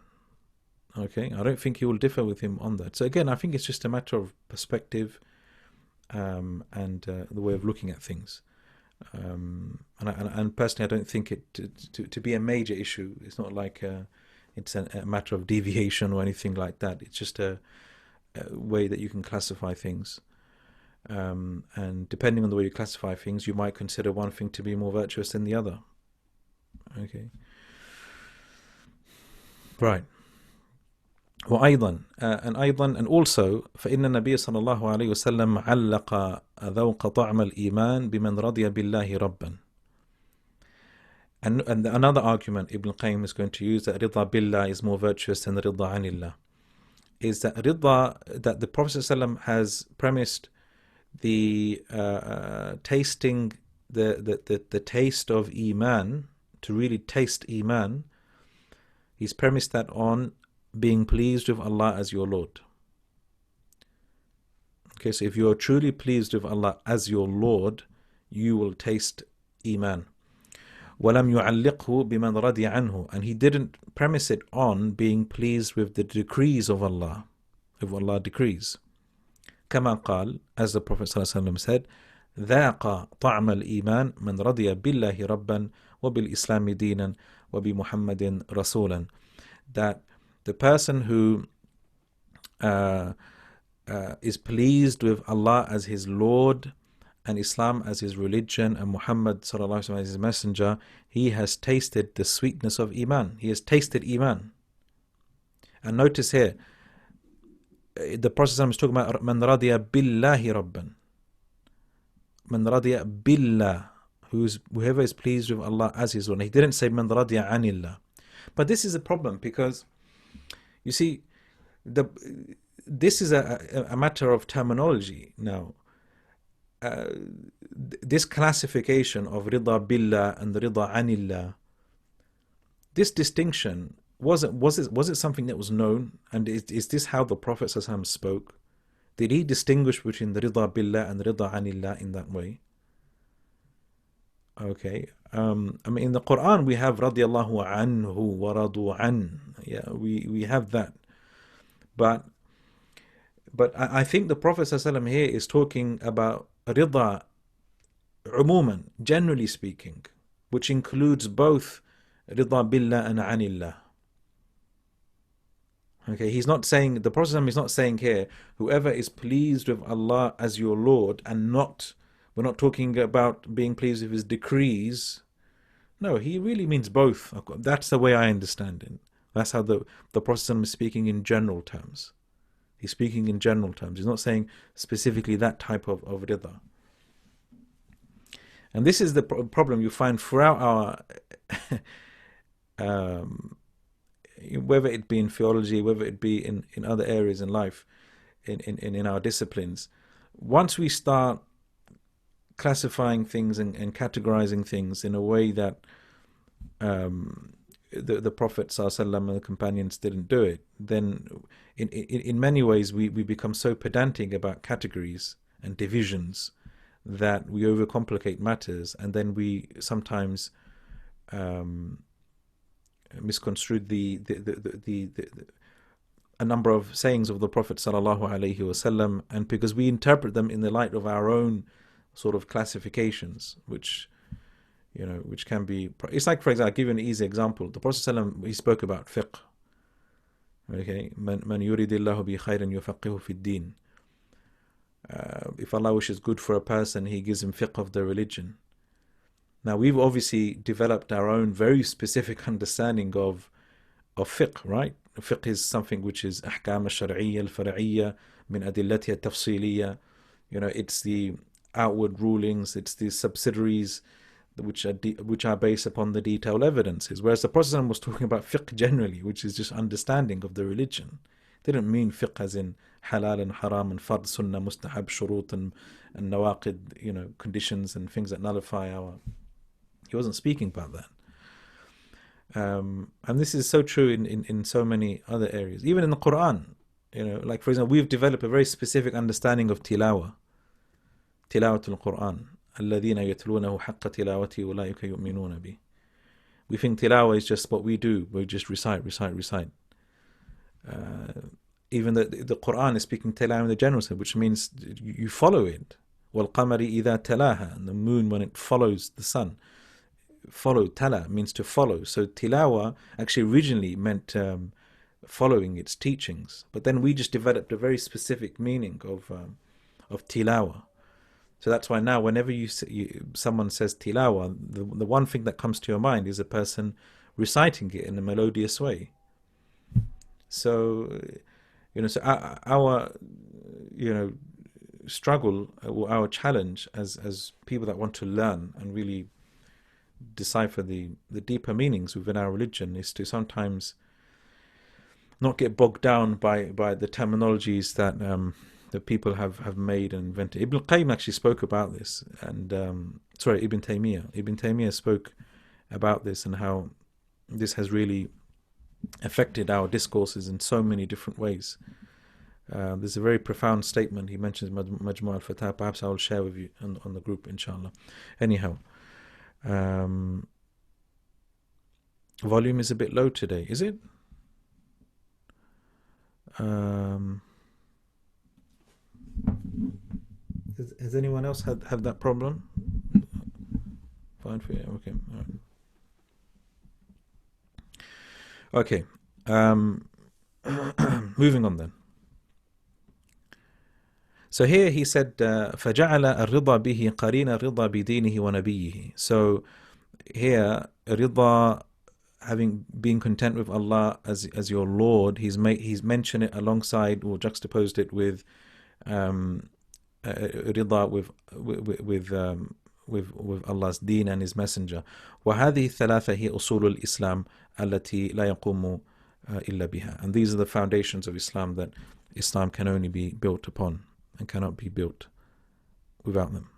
Okay, I don't think he will differ with him on that. So again, I think it's just a matter of perspective and the way of looking at things. And personally, I don't think it to be a major issue. It's not like it's a matter of deviation or anything like that. It's just a way that you can classify things. And depending on the way you classify things, you might consider one thing to be more virtuous than the other. Okay. Right. وأيضا and also فإن النبي صلى الله عليه وسلم علق ذوق طعم الإيمان بمن رضي بالله ربا. And another argument Ibn Qayyim is going to use, that Rida Billah is more virtuous than Rida Anillah, is that that the Prophet ﷺ has premised the tasting the taste of Iman, to really taste Iman, he's premised that on being pleased with Allah as your Lord. Okay, so if you are truly pleased with Allah as your Lord, you will taste Iman. وَلَمْ يُعَلِّقْهُ بِمَنْ رَضِيَ عَنْهُ, and he didn't premise it on being pleased with the decrees of Allah, if Allah decrees. كما قال, as the Prophet ﷺ said, ذاق طعم الإيمان من رضي بالله ربا وبالإسلام دينا وبمحمد رسولا, that the person who is pleased with Allah as his Lord and Islam as his religion and Muhammad sallallahu alaihi wasallam as his messenger, he has tasted the sweetness of Iman. He has tasted Iman. And notice here, the Prophet is talking about man radiya billahi rabban. Man radiya billah, whoever is pleased with Allah as his Lord. He didn't say man radiya anillah. But this is a problem, because you see, this is a matter of terminology now. This classification of Rida Billah and Rida Anillah, this distinction, was it something that was known? And is this how the Prophet ﷺ spoke? Did he distinguish between the Rida Billah and Rida Anillah in that way? Okay. I mean, in the Quran we have radiyallahu anhu wa radu an. Yeah, we have that. But I think the Prophet ﷺ here is talking about Rida umuman, generally speaking, which includes both Rida Billah and Anillah. Okay, he's not saying, the Prophet ﷺ is not saying here, whoever is pleased with Allah as your Lord, and we're not talking about being pleased with his decrees. No, he really means both. That's the way I understand it. That's how the Prophet ﷺ is speaking in general terms. He's speaking in general terms. He's not saying specifically that type of rida. And this is the problem you find throughout our whether it be in theology, whether it be in other areas in life, in our disciplines. Once we start classifying things and categorizing things in a way that the Prophet ﷺ and the companions didn't do it, then in many ways we become so pedantic about categories and divisions that we overcomplicate matters, and then we sometimes misconstrued a number of sayings of the Prophet ﷺ, and because we interpret them in the light of our own sort of classifications, which can be, it's like, for example, I'll give you an easy example. The Prophet ﷺ, he spoke about fiqh. Okay, man yuridillahu bi khayran yufaqihu fi din. If Allah wishes good for a person, He gives him fiqh of the religion. Now, we've obviously developed our own very specific understanding of fiqh, right? Fiqh is something which is ahkam al-shar'iyya al-far'iyya min adillatiha tafsiliyya. It's the outward rulings, it's the subsidiaries which are based upon the detailed evidences. Whereas the Prophet was talking about fiqh generally, which is just understanding of the religion. They didn't mean fiqh as in halal and haram and fard, sunnah, mustahab, shurut and nawaqid, conditions and things that nullify our. He wasn't speaking about that. And this is so true in so many other areas. Even in the Quran, like for example, we've developed a very specific understanding of tilawatul Quran. الَّذِينَ يَتْلُونَهُ حَقَّ تِلَاوَتِهِ أُولَٰئِكَ يُؤْمِنُونَ بِهِ. We think tilawa is just what we do. We just recite. Even the Quran is speaking tilawa in the general sense, which means you follow it. وَالْقَمَرِ إِذَا تَلَاهَا. And the moon, when it follows the sun. Tala means to follow. So tilawa actually originally meant following its teachings. But then we just developed a very specific meaning of tilawa. So that's why now whenever someone says tilawa, the one thing that comes to your mind is a person reciting it in a melodious way. So, so our struggle or our challenge as people that want to learn and really decipher the deeper meanings within our religion is to sometimes not get bogged down by the terminologies that people have made and invented. Ibn Qayyim actually spoke about this, and Ibn Taymiyyah spoke about this and how this has really affected our discourses in so many different ways. There's a very profound statement he mentions in Majmu' al-Fatah. Perhaps I will share with you on the group, inshallah. Anyhow, volume is a bit low today, is it? Has anyone else had that problem? Fine for you. Okay. All right. Okay. Moving on then. So here he said, فَجَعَلَ الرِّضَى بِهِ قَرِينَ الرِّضَى بِدِينِهِ وَنَبِيِّهِ. So here, rida, being content with Allah as your Lord, he's mentioned it alongside or juxtaposed it with rida with Allah's deen and His Messenger. وهذه الثلاثة هي أصول الإسلام التي لا يقوم إلا بها. And these are the foundations of Islam that Islam can only be built upon and cannot be built without them.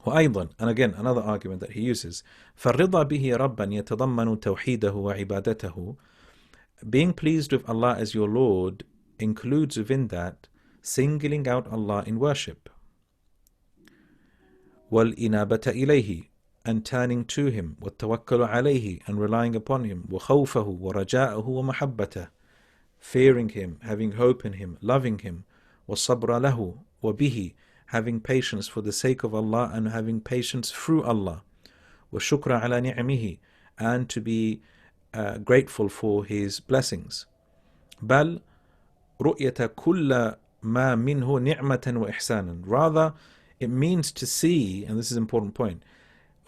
وأيضا, and again another argument that he uses, فالرضا به ربا يتضمن توحيده وعبادته. Being pleased with Allah as your Lord includes within that singling out Allah in worship. والإنابة إليه, and turning to Him. والتوكل عليه, and relying upon Him. وخوفه ورجاءه ومحبته, fearing Him, having hope in Him, loving Him. والصبر له وبه, having patience for the sake of Allah and having patience through Allah. وشكر على نعمه, and to be grateful for His blessings. بل رؤية كل ما منه نعمة وإحسانا. Rather, it means to see, and this is an important point,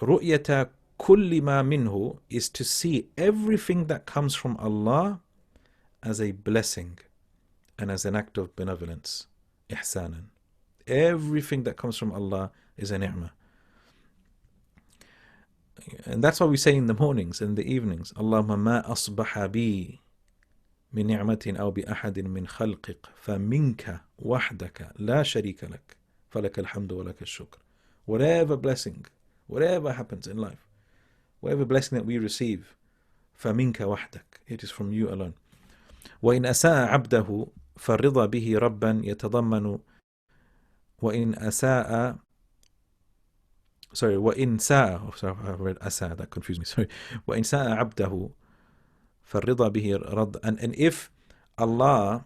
رؤية كل ما منه is to see everything that comes from Allah as a blessing and as an act of benevolence. إحسانا. Everything that comes from Allah is a ni'mah. And that's what we say in the mornings and the evenings. Allahumma ma asbaha bi min ni'matin aw bi ahadin min khalqiq fa minka wahdaka la sharika lak falaka alhamdu wa laka shukr. Whatever blessing, whatever happens in life, whatever blessing that we receive, fa minka wahdak, it is from you alone. وإن أساء عبده فالرضا به ربا يتضمن وإن أساء وإن ساء I read أساء, that confused me, sorry. وإن ساء عبده فالرضا به رد, and if Allah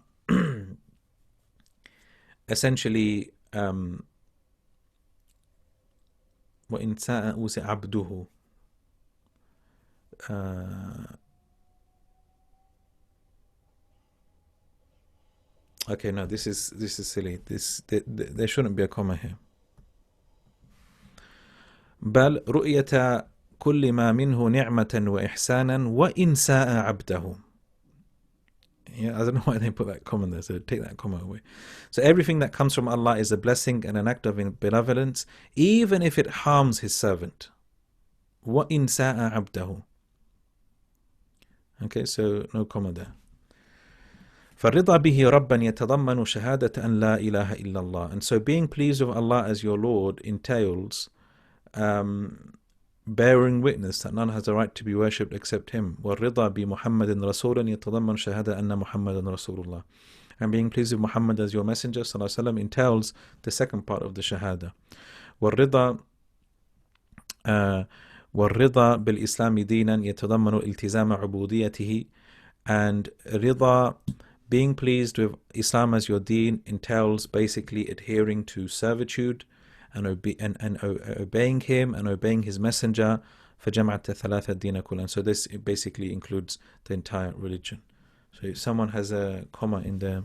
essentially وإن ساء عبده okay, no, this is silly. There shouldn't be a comma here. بل رؤية كل ما منه نعمة وإحسانا وإن ساء عبده. Yeah, I don't know why they put that comma there, so take that comma away. So everything that comes from Allah is a blessing and an act of benevolence, even if it harms His servant. وإن ساء عبده. Okay, so no comma there. فالرضا به ربا يتضمن شهادة أن لا إله إلا الله. And so being pleased with Allah as your Lord entails bearing witness that none has a right to be worshipped except Him. والرضا بمحمد رسولا يتضمن شهادة أن محمدا رسول الله. And being pleased with Muhammad as your messenger صلى الله عليه وسلم entails the second part of the shahada. والرضا بالإسلام دينا يتضمن التزام عبوديته. And rida, being pleased with Islam as your deen, entails basically adhering to servitude and obeying Him and obeying His messenger. فَجَمَعْتَ ثَلَاثَ الدِّينَ كُلًّا. So this basically includes the entire religion. So if someone has a comma in there,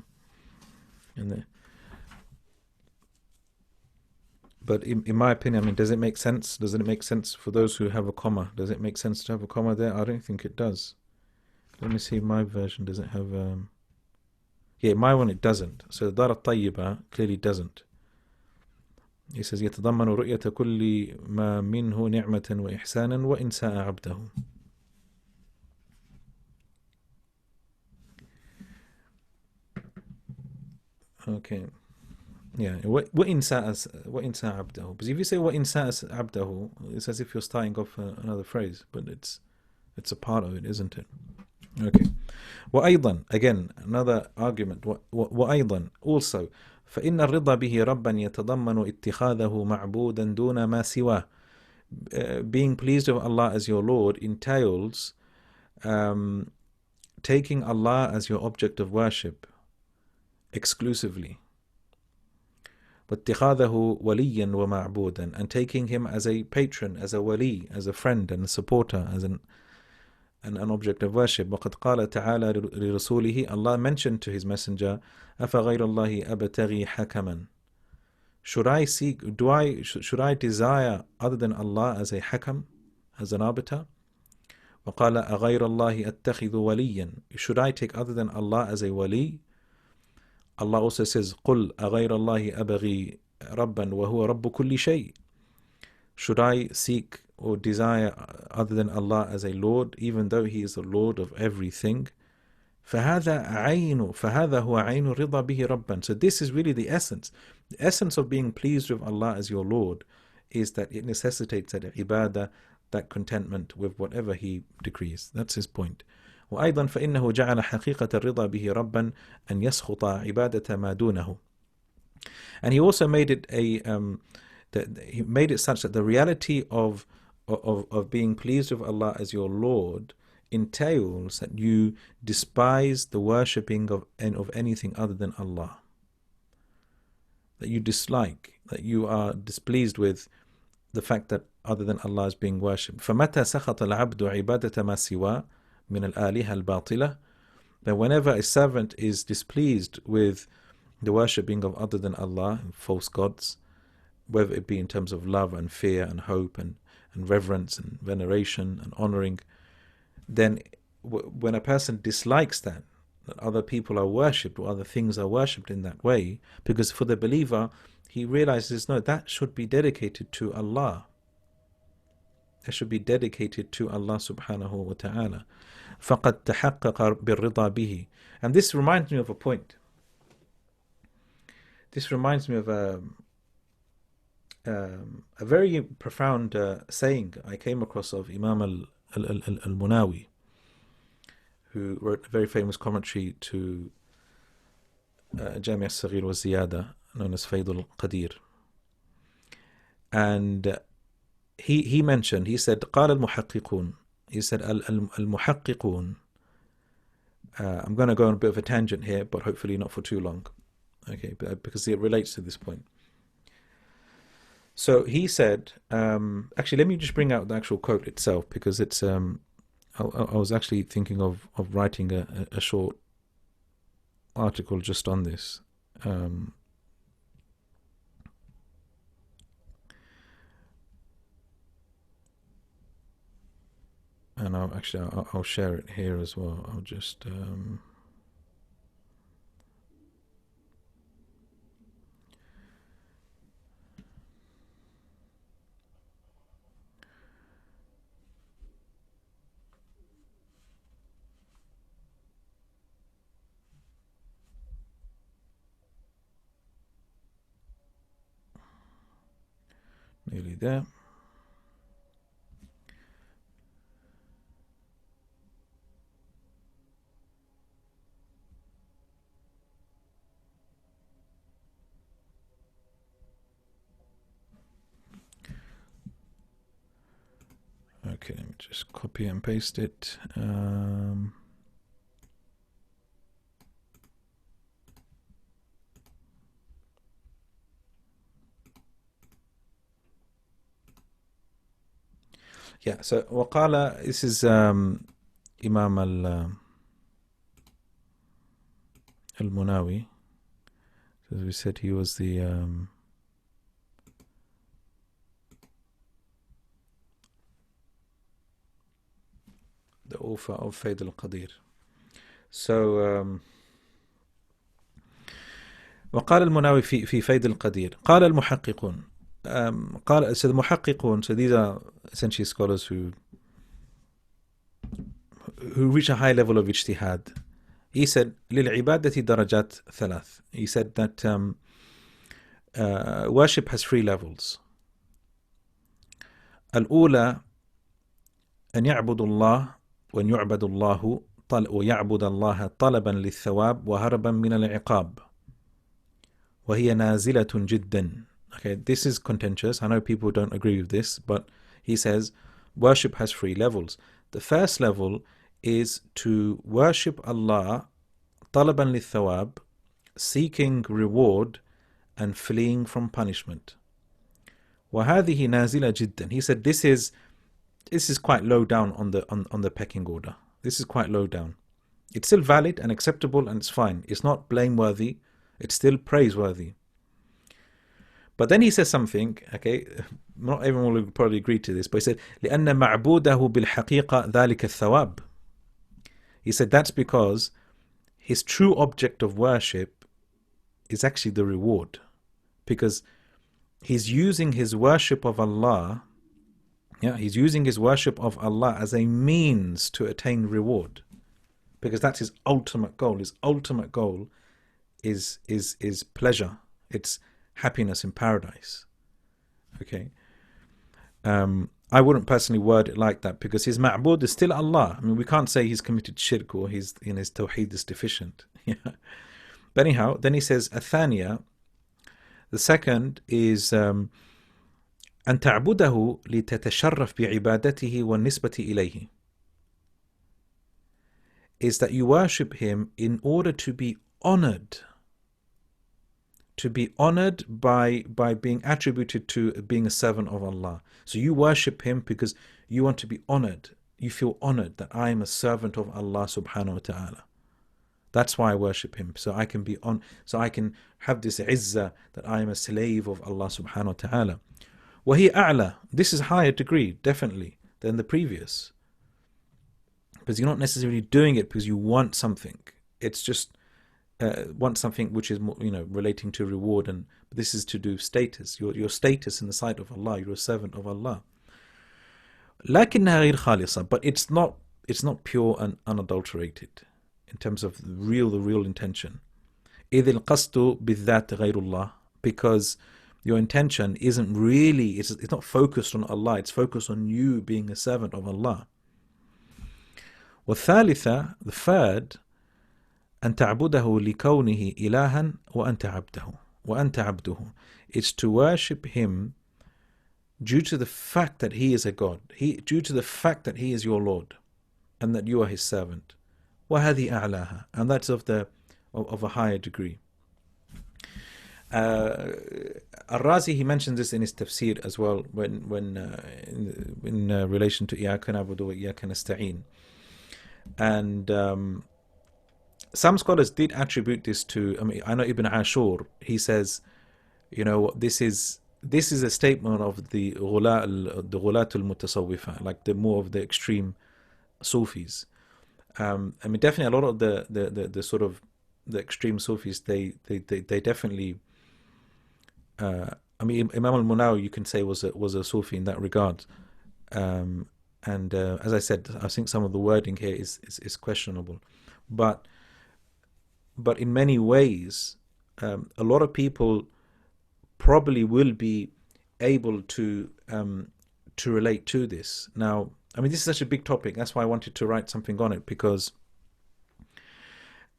but in my opinion, I mean, does it make sense? Doesn't it make sense for those who have a comma? Does it make sense to have a comma there? I don't think it does. Let me see my version. Does it have yeah, my one it doesn't. So Dar al-Tayyiba clearly doesn't. He says يتضمن رؤية كل ما منه نعمة وإحسانا وإن ساء عبده. Okay. Yeah. وإن ساء عبده. Because if you say وإن ساء عبده, it's as if you're starting off another phrase, but it's a part of it, isn't it? Okay. وأيضا, again, another argument. وأيضا, also, فإن الرضا به ربا يتضمن اتخاذه معبودا دون ما سواه. Being pleased with Allah as your Lord entails taking Allah as your object of worship exclusively. واتخاذه وليا ومعبودا, and taking Him as a patron, as a wali, as a friend and a supporter, as an object of worship. وقد قال تعالى لرسوله, Allah mentioned to His messenger, أفغير الله أبتغي حكما. Should I desire other than Allah as a hakam, as an arbiter? وقال أغير الله أتخذ وليا. Should I take other than Allah as a wali? Allah also says, قل أغير الله أبغي ربا وهو رب كل شيء. Should I seek or desire other than Allah as a Lord, even though He is the Lord of everything? فهذا هو عين الرضا به ربا. So this is really the essence. The essence of being pleased with Allah as your Lord is that it necessitates that ibadah, that contentment with whatever He decrees. That's his point. وأيضا فإنه جعل حقيقة الرضا به ربا أن يسخط عبادة ما دونه. And He also made it He made it such that the reality of being pleased with Allah as your Lord entails that you despise the worshipping of anything other than Allah. That you dislike, that you are displeased with the fact that other than Allah is being worshipped. فَمَتَى سَخَطَ الْعَبْدُ عِبَادَةَ مَا سِوَى مِنَ الْآلِهَةِ الْبَاطِلَةِ. That whenever a servant is displeased with the worshipping of other than Allah, false gods, whether it be in terms of love and fear and hope and reverence and veneration and honoring, then when a person dislikes that other people are worshipped or other things are worshipped in that way, because for the believer, he realizes, no, that should be dedicated to Allah. They should be dedicated to Allah subhanahu wa ta'ala. فَقَدْ تَحَقَّقَ بِالرِّضَى بِهِ. And this reminds me of a point. This reminds me of a very profound saying I came across of Imam al-Munawi, who wrote a very famous commentary to Jami' al-Saghir wa Ziyada, known as Fayd al-Qadir. And he mentioned, he said, قال المحققون, he said, المحققون, I'm going to go on a bit of a tangent here, but hopefully not for too long, okay, because it relates to this point. So he said, actually, let me just bring out the actual quote itself, because it's, I was actually thinking of writing a short article just on this. And I'll share it here as well. I'll just nearly there. Okay, let me just copy and paste it. Yeah, so وقال, this is Imam al-Munawi. As we said, he was the author of Fayd al-Qadir. So وقال المناوي في فيض القدير قال المحققون قال, so the muhaqqiqun, so these are essentially scholars who reach a high level of ijtihad. He said للعبادة درجات ثلاث. He said that worship has three levels. الأولى أن يعبد الله وأن يعبد الله ويعبد الله طلبا للثواب وهربا من العقاب وهي نازلة جدا. Okay, this is contentious. I know people don't agree with this, but he says worship has three levels. The first level is to worship Allah طلبا للثواب, seeking reward and fleeing from punishment. وهذه نازلة جدا. He said this is quite low down on the pecking order. This is quite low down. It's still valid and acceptable and it's fine. It's not blameworthy. It's still praiseworthy. But then he says something, okay, not everyone will probably agree to this, but he said, لأن معبوده بالحقيقة ذلك الثواب. He said that's because his true object of worship is actually the reward. Because he's using his worship of Allah, he's using his worship of Allah as a means to attain reward. Because that's his ultimate goal. His ultimate goal is pleasure. It's happiness in paradise. Okay. I wouldn't personally word it like that, because his ma'bud is still Allah. I mean, we can't say he's committed shirk or his tawheed is deficient. But anyhow, then he says الثانية, the second is أن تعبده لتتشرف بعبادته والنسبة إليه, is that you worship him in order to be honored. To be honored by being attributed to being a servant of Allah. So you worship him because you want to be honored. You feel honored that I am a servant of Allah subhanahu wa ta'ala. That's why I worship him. So I can be so I can have this izzah that I am a slave of Allah subhanahu wa ta'ala. وَهِي أَعْلَى. This is higher degree, definitely, than the previous. Because you're not necessarily doing it because you want something. It's just want something which is more, relating to reward, but this is to do status. Your status in the sight of Allah. You're a servant of Allah. لكنها غير خالصة, but it's not pure and unadulterated in terms of the real intention. إذ القصد بالذات غير الله, because your intention isn't really, it's not focused on Allah, it's focused on you being a servant of Allah. والثالثة, the third, أن تعبده لكونه إلها وأنت عبده. It's to worship him due to the fact that he is a God, due to the fact that he is your Lord and that you are his servant. وهذه أعلاها, and that's of a higher degree. Al-Razi, he mentions this in his tafsir as well, when in relation to إياك نعبد وإياك نستعين. And some scholars did attribute this to, I know Ibn Ashur, he says, this is a statement of the ghulat al-mutasawwifa, like the more of the extreme Sufis. Definitely a lot of the sort of the extreme Sufis, they definitely, Imam al-Munawi, you can say, was a Sufi in that regard. As I said, I think some of the wording here is questionable, but in many ways, a lot of people probably will be able to relate to this. Now, this is such a big topic. That's why I wanted to write something on it, because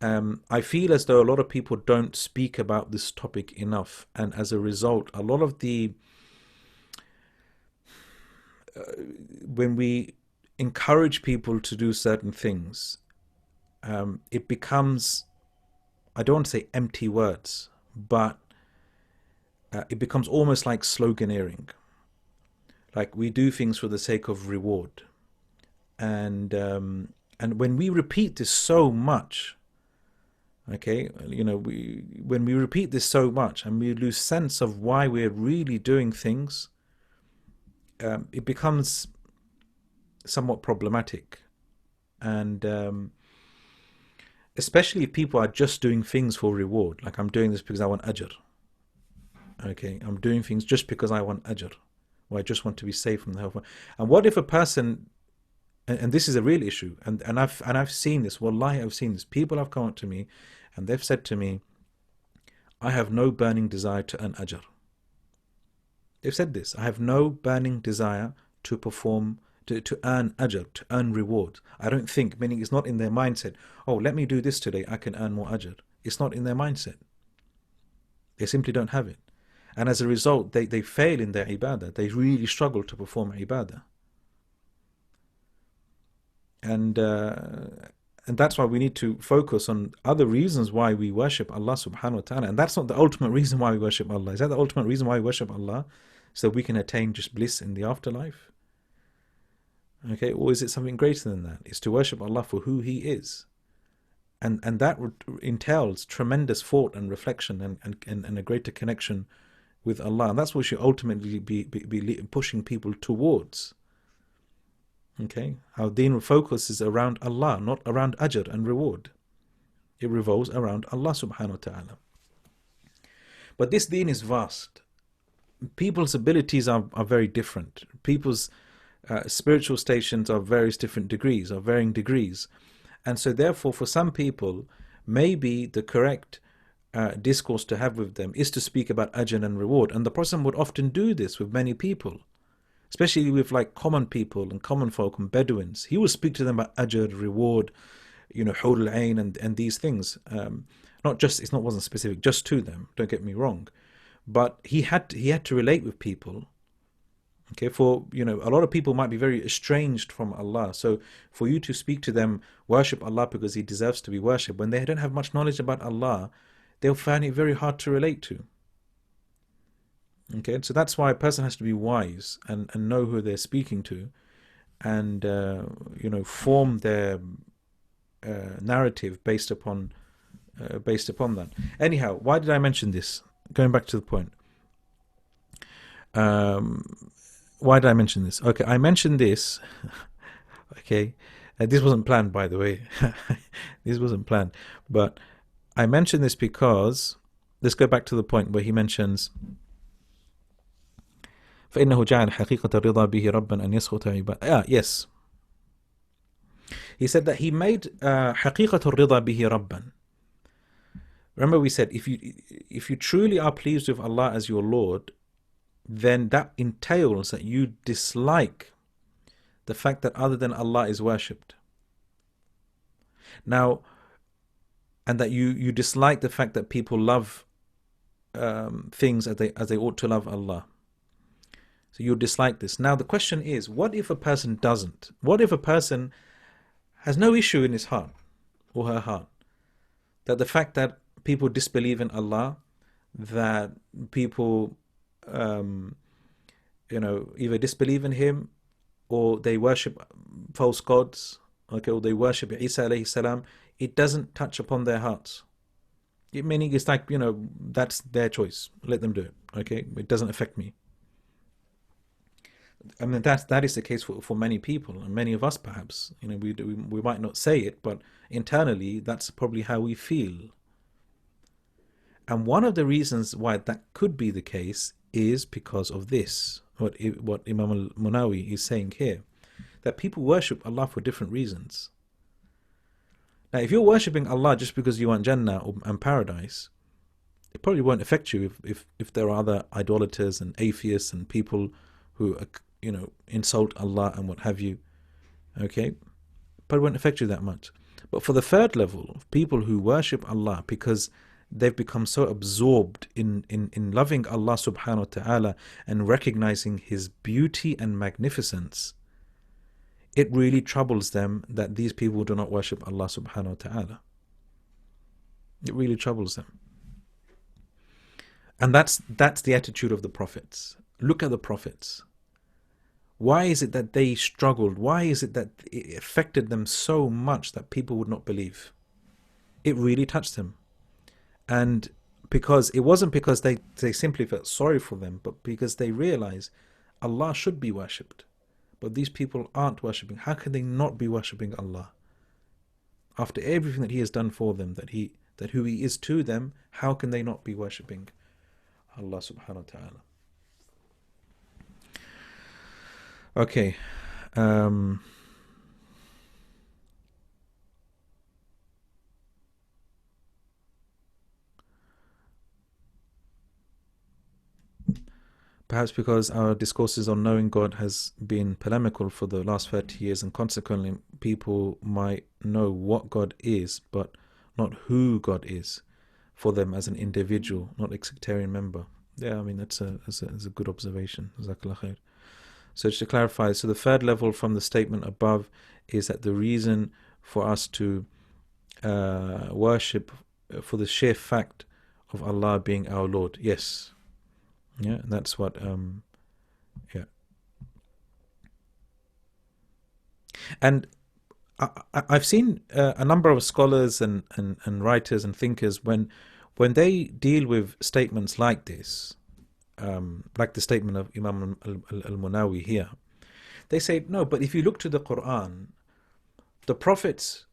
I feel as though a lot of people don't speak about this topic enough, and as a result, a lot of the when we encourage people to do certain things, it becomes, I don't want to say empty words, but it becomes almost like sloganeering. Like we do things for the sake of reward, and when we repeat this so much, when we repeat this so much and we lose sense of why we're really doing things, it becomes somewhat problematic. And especially if people are just doing things for reward, like I'm doing this because I want ajr. I'm doing things just because I want ajr, or I just want to be safe from the hellfire. And what if a person, and this is a real issue, and I've seen this, wallahi, I've seen this. People have come up to me and they've said to me, I have no burning desire to earn ajr. They've said this, I have no burning desire to perform, to earn ajr, to earn reward. I don't think, meaning it's not in their mindset, oh, let me do this today, I can earn more ajr. It's not in their mindset. They simply don't have it. And as a result, they fail in their ibadah. They really struggle to perform ibadah. And that's why we need to focus on other reasons why we worship Allah subhanahu wa ta'ala. And that's not the ultimate reason why we worship Allah. Is that the ultimate reason why we worship Allah? So we can attain just bliss in the afterlife? Or is it something greater than that? It's to worship Allah for who He is. And that entails tremendous thought and reflection and a greater connection with Allah. And that's what we should ultimately be pushing people towards. Our deen focuses around Allah, not around ajr and reward. It revolves around Allah subhanahu wa ta'ala. But this deen is vast. People's abilities are very different. People's spiritual stations are various different degrees, are varying degrees. And so therefore, for some people, maybe the correct discourse to have with them is to speak about ajr and reward. And the Prophet would often do this with many people, especially with like common people and common folk and Bedouins. He would speak to them about ajr, reward, hur al-ain and these things. Wasn't specific just to them, don't get me wrong. But he had to relate with people. For a lot of people might be very estranged from Allah. So for you to speak to them, worship Allah because He deserves to be worshipped, when they don't have much knowledge about Allah, they'll find it very hard to relate to. So that's why a person has to be wise and know who they're speaking to, and form their narrative based upon that. Anyhow, why did I mention this? Going back to the point. Why did I mention this? I mentioned this. This wasn't planned, by the way. This wasn't planned, but I mentioned this because let's go back to the point where he mentions فإنه جعل حقيقة الرضا به ربا أن يسخط عباد. Yes. He said that he made حقيقة الرضا به ربا. Remember we said if you truly are pleased with Allah as your Lord, then that entails that you dislike the fact that other than Allah is worshipped. Now, and that you dislike the fact that people love things as they ought to love Allah. So you dislike this. Now the question is, what if a person doesn't? What if a person has no issue in his heart or her heart that the fact that people disbelieve in Allah, that people either disbelieve in Him or they worship false gods, okay, or they worship Isa alayhi salam, it doesn't touch upon their hearts. Meaning it's like, that's their choice. Let them do it, okay? It doesn't affect me. I mean, that is the case for many people, and many of us perhaps. We might not say it, but internally that's probably how we feel. And one of the reasons why that could be the case is because of this, what Imam al-Munawi is saying here, that people worship Allah for different reasons. Now, if you're worshipping Allah just because you want Jannah and paradise, it probably won't affect you if there are other idolaters and atheists and people who insult Allah and what have you. Okay, probably won't affect you that much. But for the third level of people who worship Allah because they've become so absorbed in loving Allah subhanahu wa ta'ala and recognizing His beauty and magnificence, it really troubles them that these people do not worship Allah subhanahu wa ta'ala. It really troubles them. And that's the attitude of the prophets. Look at the prophets. Why is it that they struggled? Why is it that it affected them so much that people would not believe? It really touched them. And because it wasn't because they simply felt sorry for them, but because they realized Allah should be worshipped. But these people aren't worshipping. How can they not be worshipping Allah? After everything that He has done for them, that who He is to them, how can they not be worshipping Allah subhanahu wa ta'ala? Okay. Perhaps because our discourses on knowing God has been polemical for the last 30 years, and consequently people might know what God is, but not who God is for them as an individual, not a sectarian member. Yeah, I mean, that's a good observation. Jazakallah khair. So just to clarify, so the third level from the statement above is that the reason for us to worship for the sheer fact of Allah being our Lord. Yes. Yeah, and that's what, yeah. And I've seen a number of scholars and writers and thinkers, when they deal with statements like this, like the statement of Imam al-Munawi here, they say, no, but if you look to the Quran, the prophets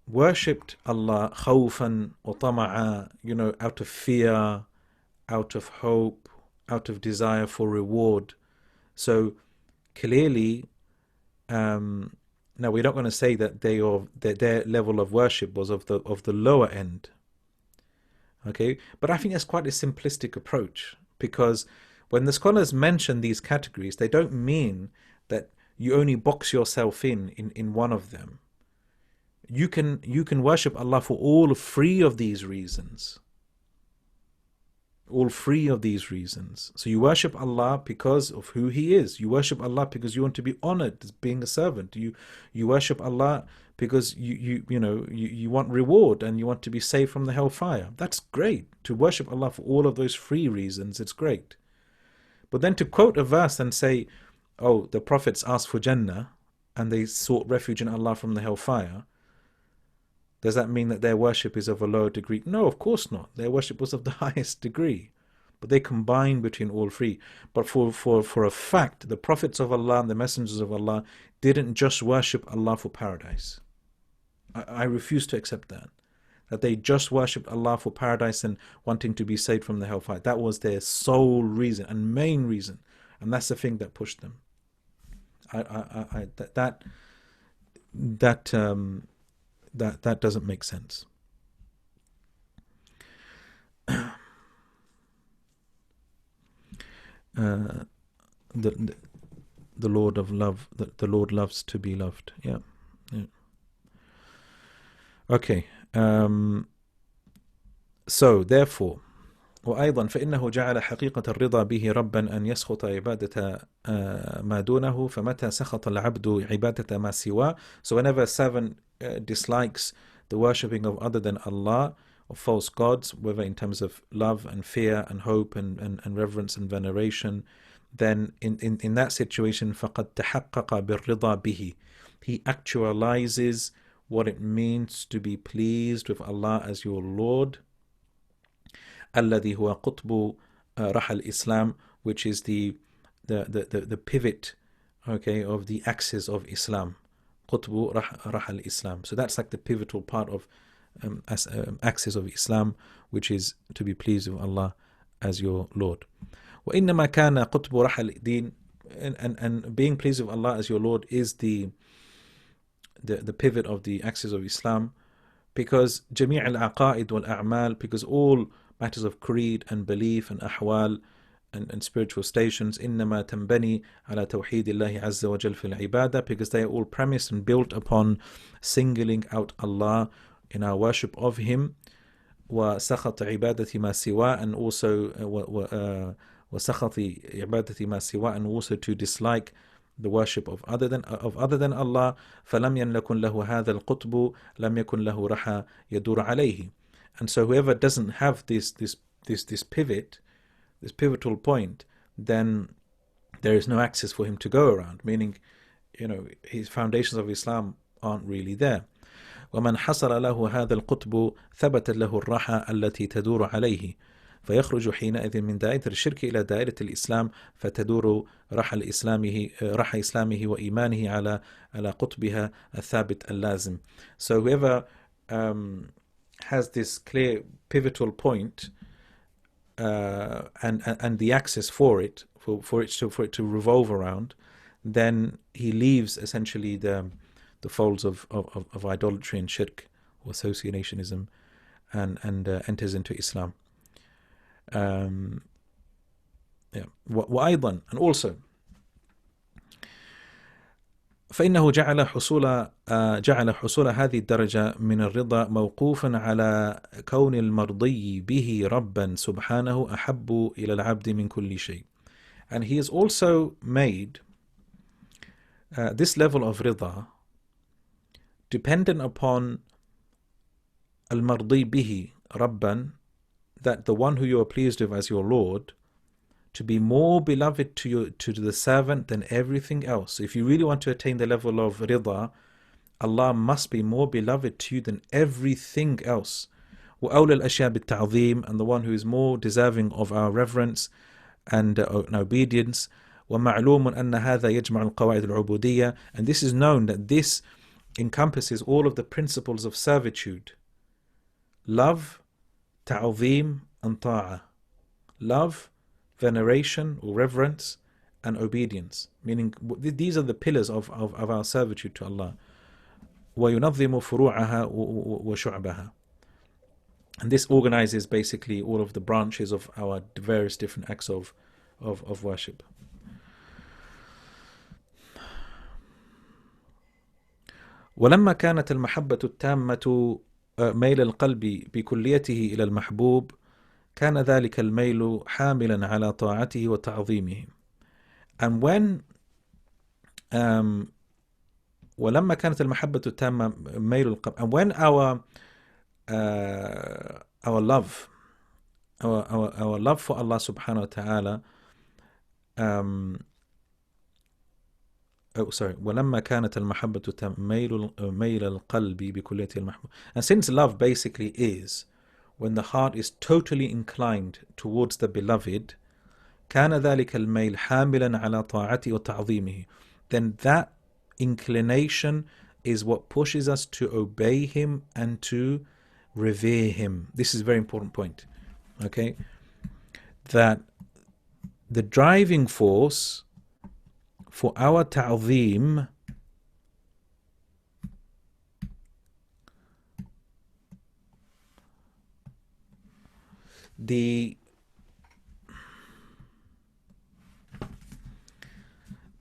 worshipped Allah khawfan wa tama'a, out of fear, out of hope, out of desire for reward. So clearly, now we're not going to say that their level of worship was of the lower end. Okay, but I think that's quite a simplistic approach, because when the scholars mention these categories, they don't mean that you only box yourself in one of them. You can worship Allah for all three of these reasons. All three of these reasons. So you worship Allah because of who He is. You worship Allah because you want to be honored as being a servant. You worship Allah because you want reward and you want to be saved from the hellfire. That's great. To worship Allah for all of those three reasons, it's great. But then to quote a verse and say, oh, the prophets asked for Jannah and they sought refuge in Allah from the hellfire, does that mean that their worship is of a lower degree? No, of course not. Their worship was of the highest degree. But they combine between all three. But for a fact, the prophets of Allah and the messengers of Allah didn't just worship Allah for paradise. I refuse to accept that. that they just worshipped Allah for paradise and wanting to be saved from the hellfire. That was their sole reason and main reason, and that's the thing that pushed them. That doesn't make sense. The Lord of love, the Lord loves to be loved. Yeah. Okay. So therefore, وأيضا فإنه جعل حقيقة الرضا به ربا أن يسخط عبادة ما دونه فمتى سخط العبد عبادة ما سواه. So whenever a servant dislikes the worshipping of other than Allah, of false gods, whether in terms of love and fear and hope and reverence and veneration, then in that situation فقد تحقق بالرضا به. He actualizes what it means to be pleased with Allah as your Lord. الذي هو قطب رحى الإسلام, which is the pivot, okay, of the axis of Islam. قطب رحى الإسلام. So that's like the pivotal part of axis of Islam, which is to be pleased with Allah as your Lord. وإنما كان قطب رحى الدين, and being pleased with Allah as your Lord is the pivot of the axis of Islam, because جميع العقائد والأعمال, because all matters of creed and belief and ahwal and spiritual stations إنما تنبني على توحيد الله عز وجل في العبادة, because they are all premised and built upon singling out Allah in our worship of Him. وسخط عبادة ما سواه, and also وسخط عبادة ما سواه, and also to dislike the worship of other than Allah. فلم يكن له هذا القطب لم يكن له رحى يدور عليه. And so whoever doesn't have this pivot, this pivotal point, then there is no axis for him to go around, meaning, his foundations of Islam aren't really there. ومن حصل له هذا القطب ثبت له الرحى التي تدور عليه فيخرج حينئذ من دائرة الشرك إلى دائرة الإسلام فتدور رحى إسلامه وإيمانه على قطبها الثابت اللازم. So whoever has this clear pivotal point and the axis for it to revolve around, then he leaves essentially the folds of idolatry and shirk or associationism and enters into Islam. وأيضا, and also, فإنه جعل حصول هذه الدرجة من الرضا موقوفا على كون المرضي به ربا سبحانه أحب إلى العبد من كل شيء. And he has also made this level of rida dependent upon المرضي به ربا, that the one who you are pleased with as your Lord, to be more beloved to the servant than everything else. So if you really want to attain the level of rida, Allah must be more beloved to you than everything else. وأولى الأشياء بالتعظيم, and the one who is more deserving of our reverence and obedience. ومعلوم أن هذا يجمع القواعد العبودية, and this is known that this encompasses all of the principles of servitude: love, ta'zim, and ta'ah. Love, veneration or reverence, and obedience, meaning these are the pillars of our servitude to Allah. وينظم فروعها وشعبها, and this organizes basically all of the branches of our various different acts of worship. ولما كانت المحبة التامة ميل القلب بكليته إلى المحبوب كان ذلك الميل حاملا على طاعته وتعظيمه. And when ولما كانت المحبة التامة ميل القلب, and when our love for Allah subhanahu wa ta'ala ولما كانت المحبة التامة ميل القلب بكليته المحبوب. And since love basically is when the heart is totally inclined towards the beloved, كان ذلك الميل حاملا على طاعته وتعظيمه, then that inclination is what pushes us to obey him and to revere him. This is a very important point. Okay? That the driving force for our ta'zeem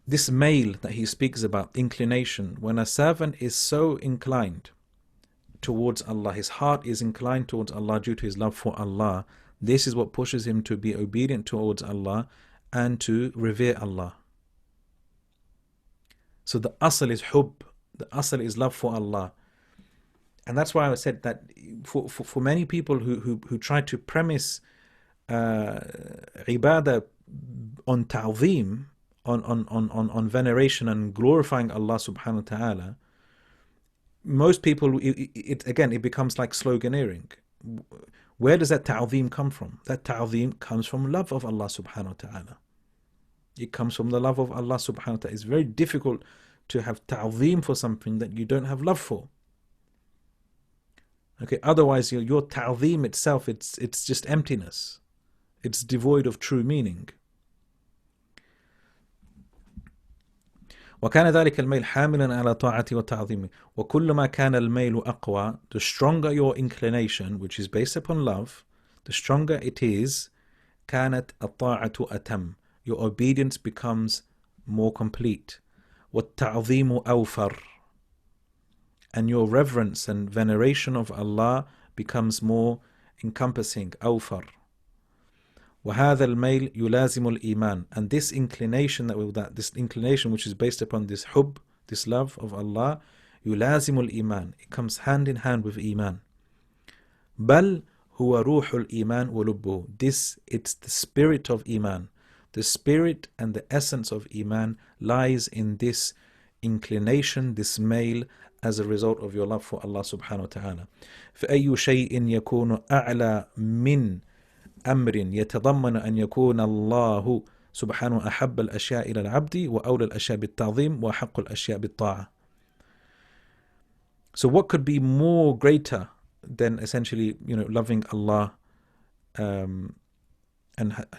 this mail that he speaks about, inclination, when a servant is so inclined towards Allah, his heart is inclined towards Allah due to his love for Allah, this is what pushes him to be obedient towards Allah and to revere Allah. So the asl is hub, the asl is love for Allah. And that's why I said that for many people who try to premise ibadah on ta'zeem, on veneration and glorifying Allah subhanahu wa ta'ala, most people, it becomes like sloganeering. Where does that ta'zeem come from? That ta'zeem comes from love of Allah subhanahu wa ta'ala. It comes from the love of Allah subhanahu wa ta'ala. It's very difficult to have ta'zeem for something that you don't have love for. Okay, otherwise your ta'zeem itself, it's just emptiness. It's devoid of true meaning. وكان ذلك الميل حاملا على طاعته وتعظيمه وكل ما كان الميل أقوى, the stronger your inclination, which is based upon love, the stronger it is, كانت الطاعة أتم, your obedience becomes more complete. والتعظيم أوفر, and your reverence and veneration of Allah becomes more encompassing. أوفر. وهذا الميل يلازم الإيمان, and this inclination this inclination which is based upon this hub, this love of Allah, يلازم الإيمان, it comes hand in hand with Iman. بل هو روح الإيمان ولبه, it's the spirit of Iman. The spirit and the essence of Iman lies in this inclination, this mail, as a result of your love for Allah subhanahu wa ta'ala. فأي شيء يكون أعلى من أمر يتضمن أن يكون الله سبحانه أحب الأشياء إلى العبد وأولى الأشياء بالتعظيم وأحق الأشياء بالطاعة. So what could be more greater than essentially, loving Allah and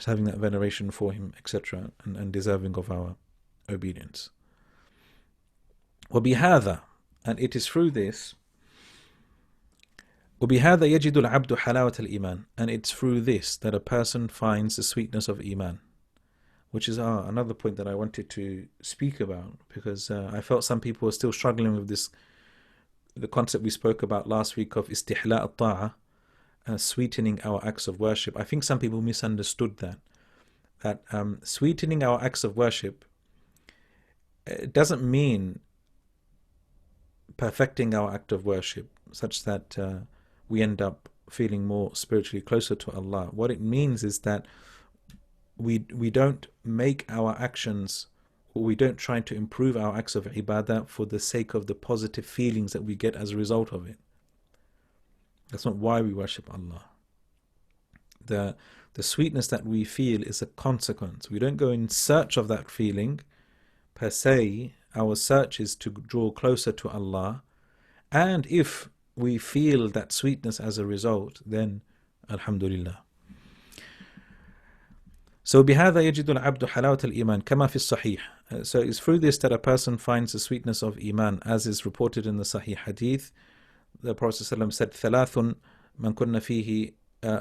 having that veneration for him, etc., and deserving of our obedience. وبهذا, and it is through this, وبهذا يجد العبد حلاوة الإيمان, and it's through this that a person finds the sweetness of Iman, which is another point that I wanted to speak about, because I felt some people were still struggling with this, the concept we spoke about last week of istihla al-ta'a, sweetening our acts of worship. I think some people misunderstood that sweetening our acts of worship, it doesn't mean perfecting our act of worship such that we end up feeling more spiritually closer to Allah. What it means is that we don't make our actions, or we don't try to improve our acts of ibadah for the sake of the positive feelings that we get as a result of it. That's not why we worship Allah. The sweetness that we feel is a consequence. We don't go in search of that feeling per se. Our search is to draw closer to Allah, and if we feel that sweetness as a result, then alhamdulillah. So بهذا يجد العبد حلاوة الإيمان كما في الصحيح. So it's through this that a person finds the sweetness of Iman, as is reported in the Sahih Hadith. The Prophet ﷺ said, ثلاث من كن فيه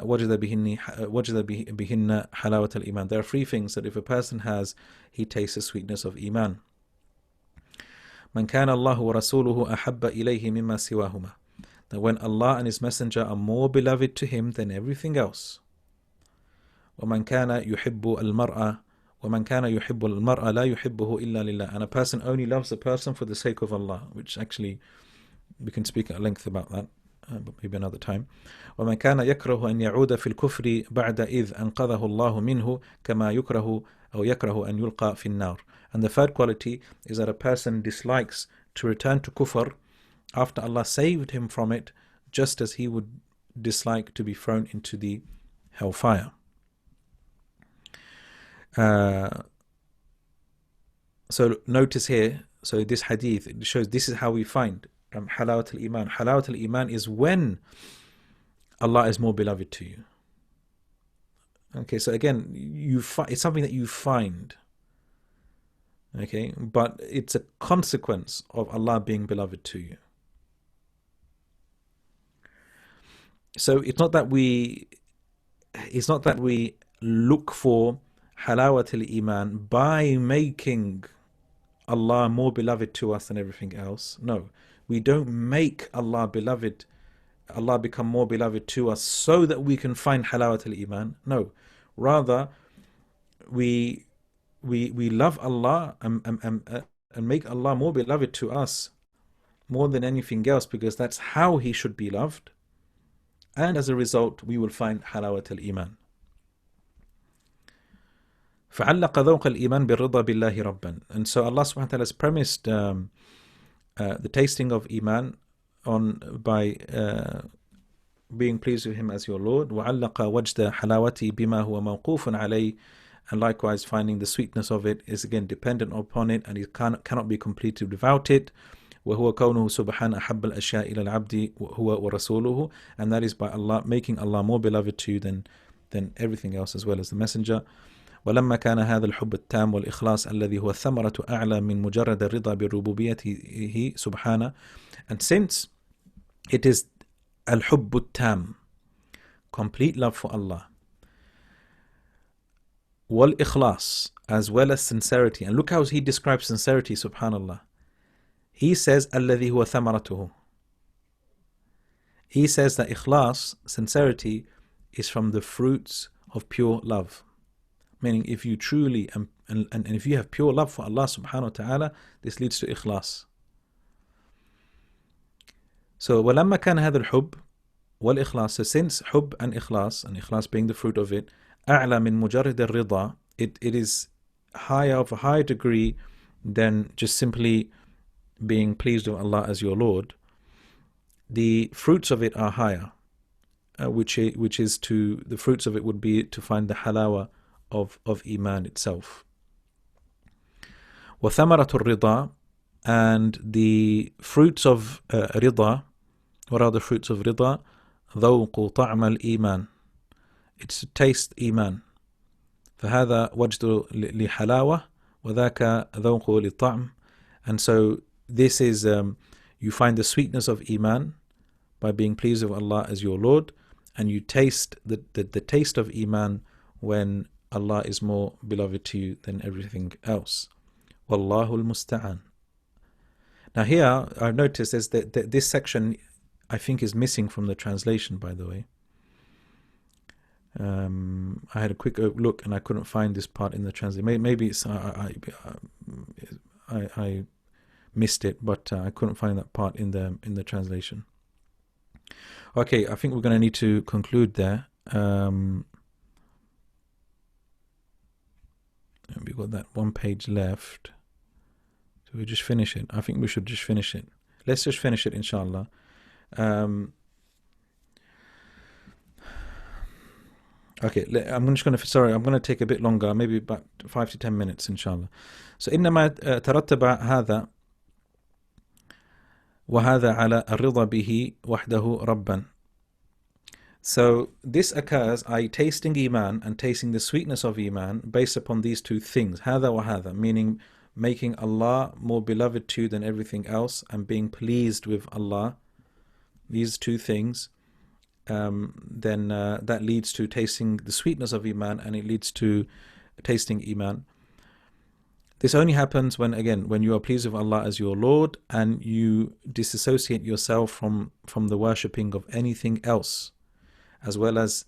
وجد بهن حلاوة الإيمان. There are three things that if a person has, he tastes the sweetness of Iman. من كان الله ورسوله أحب إليه مما سواهما. That when Allah and His Messenger are more beloved to him than everything else. ومن كان يحب المرأة لا يحبه إلا لله. And a person only loves a person for the sake of Allah, which actually we can speak at length about that, but maybe another time. ومن كان يكره أن يعود في الكفر بعد إذ أنقذه الله منه كما يكره أن يلقى في النار. And the third quality is that a person dislikes to return to kufr after Allah saved him from it, just as he would dislike to be thrown into the hellfire. So notice here, so this hadith, it shows this is how we find halawat al-iman. Halawat al-iman is when Allah is more beloved to you. Okay, so again, it's something that you find. Okay, but it's a consequence of Allah being beloved to you. So it's not that we look for halawat al-iman by making Allah more beloved to us than everything else. No, we don't make Allah become more beloved to us so that we can find halawat al-iman. No, rather we love Allah and make Allah more beloved to us more than anything else, because that's how He should be loved, and as a result we will find halawat al-iman. فعلق ذوق الإيمان بالرضا بالله ربا. And so Allah subhanahu wa ta'ala has premised the tasting of Iman by being pleased with Him as your Lord. وعلق وجد حلاوته بما هو موقوف عليه. And likewise, finding the sweetness of it is again dependent upon it, and it cannot be completed without it. وهو كونه سبحانه أحب الأشياء إلى العبد هو ورسوله. And that is by Allah making Allah more beloved to you than everything else, as well as the Messenger. ولما كان هذا الحب التام والإخلاص الذي هو الثمرة أعلى من مجرد الرضا بربوبيته سبحانه. And since it is الحب التام, complete love for Allah, والإخلاص, as well as sincerity. And look how he describes sincerity, subhanallah. He says الذي هو ثمرته. He says that ikhlas, sincerity, is from the fruits of pure love. Meaning, if you truly and if you have pure love for Allah subhanahu wa ta'ala, this leads to ikhlas. So ولما كان هذا الحب والإخلاص, so since حب and ikhlas being the fruit of it, أعلى من مجرد الرضا, it is higher, of a higher degree than just simply being pleased with Allah as your Lord. The fruits of it are higher, which is to the fruits of it would be to find the halawa of Iman itself. وثمرة الرضا, and the fruits of rida. What are the fruits of rida? ذوق طعم الإيمان. It's to taste Iman. فهذا وجد لحلاوة وذاك ذوق للطعم. And so this is you find the sweetness of Iman by being pleased with Allah as your Lord, and you taste the taste of Iman when Allah is more beloved to you than everything else. Wallahu al-musta'an. Now here I've noticed is that this section I think is missing from the translation, by the way. I had a quick look and I couldn't find this part in the translation. Maybe it's I missed it, but I couldn't find that part in the translation. Okay, I think we're going to need to conclude there. We've got that one page left. So we just finish it. I think we should just finish it. Let's just finish it, inshallah. Okay, I'm just going to, sorry, I'm going to take a bit longer, maybe about 5 to 10 minutes, inshallah. So إنما ترتب هذا وهذا على الرضا به وحده ربا. So this occurs, i.e. tasting Iman and tasting the sweetness of Iman based upon these two things, هذا وهذا, meaning making Allah more beloved to you than everything else and being pleased with Allah, these two things, then that leads to tasting the sweetness of Iman, and it leads to tasting Iman. This only happens when you are pleased with Allah as your Lord and you disassociate yourself from the worshipping of anything else, as well as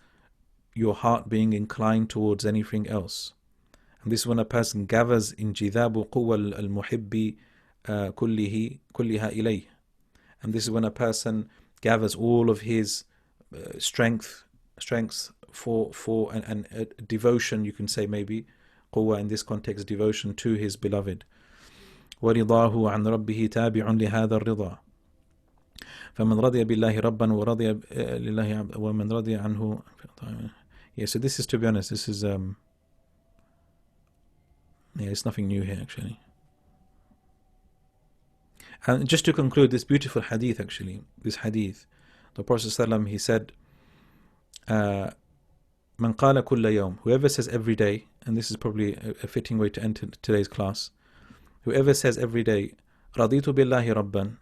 your heart being inclined towards anything else. And this is when a person gathers in جذاب قوى المحب كلها إليه. And this is when a person gathers all of his strengths for and devotion, you can say maybe, قوة in this context, devotion to his beloved. ورضاه عن ربه تابع لهذا الرضا. فمن رضي بالله ربا ورضي لله عبدا ومن رضي عنه. Yeah, so this is, to be honest, this is it's nothing new here actually. And just to conclude this beautiful hadith, actually, this hadith, the Prophet ﷺ, he said, من قال كل يوم, whoever says every day, and this is probably a fitting way to enter today's class, whoever says every day رضيت بالله ربا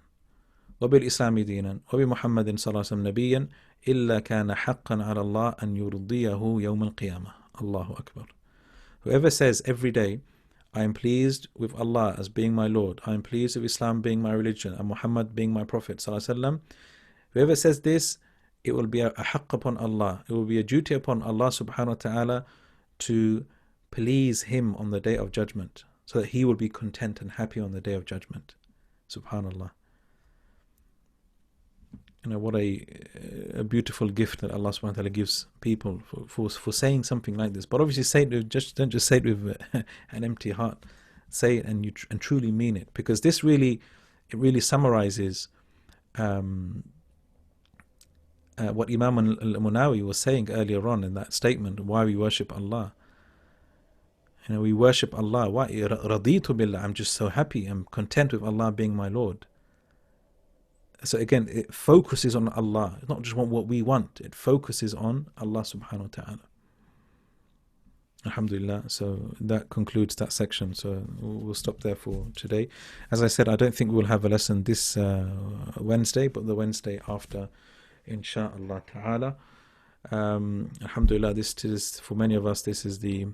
وبالإسلام دينا وبمحمد صلى الله عليه وسلم نبيا إلا كان حقا على الله أن يرضيه يوم القيامة. الله أكبر. Whoever says every day, I am pleased with Allah as being my Lord, I am pleased with Islam being my religion, and Muhammad being my Prophet صلى الله عليه وسلم, whoever says this, it will be a haqq upon Allah, it will be a duty upon Allah subhanahu wa ta'ala to please him on the day of judgment, so that he will be content and happy on the day of judgment. Subhanallah. You know, what a beautiful gift that Allah subhanahu wa ta'ala gives people for saying something like this. But obviously say it with, don't just say it with an empty heart. Say it and truly mean it, because this really summarizes what Imam al-Munawi was saying earlier on in that statement, why we worship Allah. You know, we worship Allah. Why? Raditu billah. I'm just so happy. I'm content with Allah being my Lord. So again, it focuses on Allah. It's not just what we want. It focuses on Allah subhanahu wa ta'ala. Alhamdulillah. So that concludes that section. So we'll stop there for today. As I said, I don't think we'll have a lesson this Wednesday, but the Wednesday after, insha'Allah ta'ala. Alhamdulillah, this is, for many of us, this is the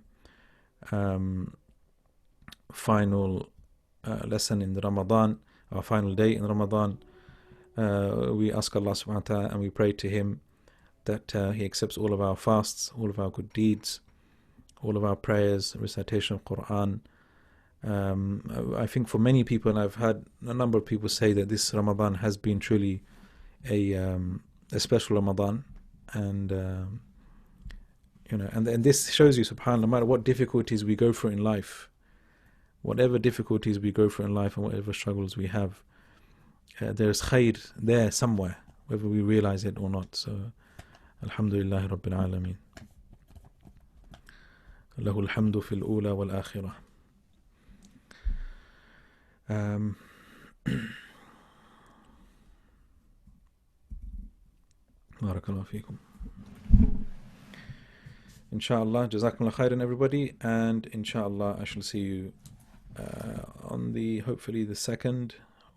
final lesson in the Ramadan, our final day in Ramadan. We ask Allah subhanahu wa ta'ala and we pray to him that he accepts all of our fasts, all of our good deeds, all of our prayers, recitation of Quran. I think for many people, I've had a number of people say that this Ramadan has been truly a special Ramadan, and you know, and this shows you, subhanAllah, no matter what difficulties we go through in life, whatever difficulties we go through in life and whatever struggles we have, there's khair there somewhere, whether we realize it or not. So, Alhamdulillah Rabbil Alameen. Lahu alhamdu fil ula wal akhirah. Barakallahu feekum. Inshallah, Jazakumullah khairan everybody, and inshallah I shall see you on the, hopefully the 2nd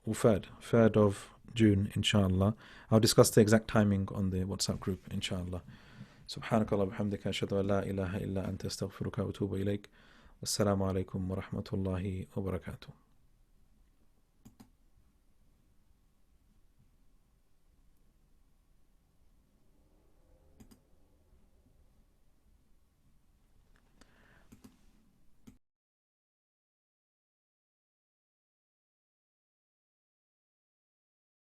or 3rd of June, inshallah. I'll discuss the exact timing on the WhatsApp group, inshallah. Subhanakallah bihamdika ashhadu an la ilaha illa anta astaghfiruka wa atubu ilayk. Wassalamu alaikum wa rahmatullahi wa barakatuh.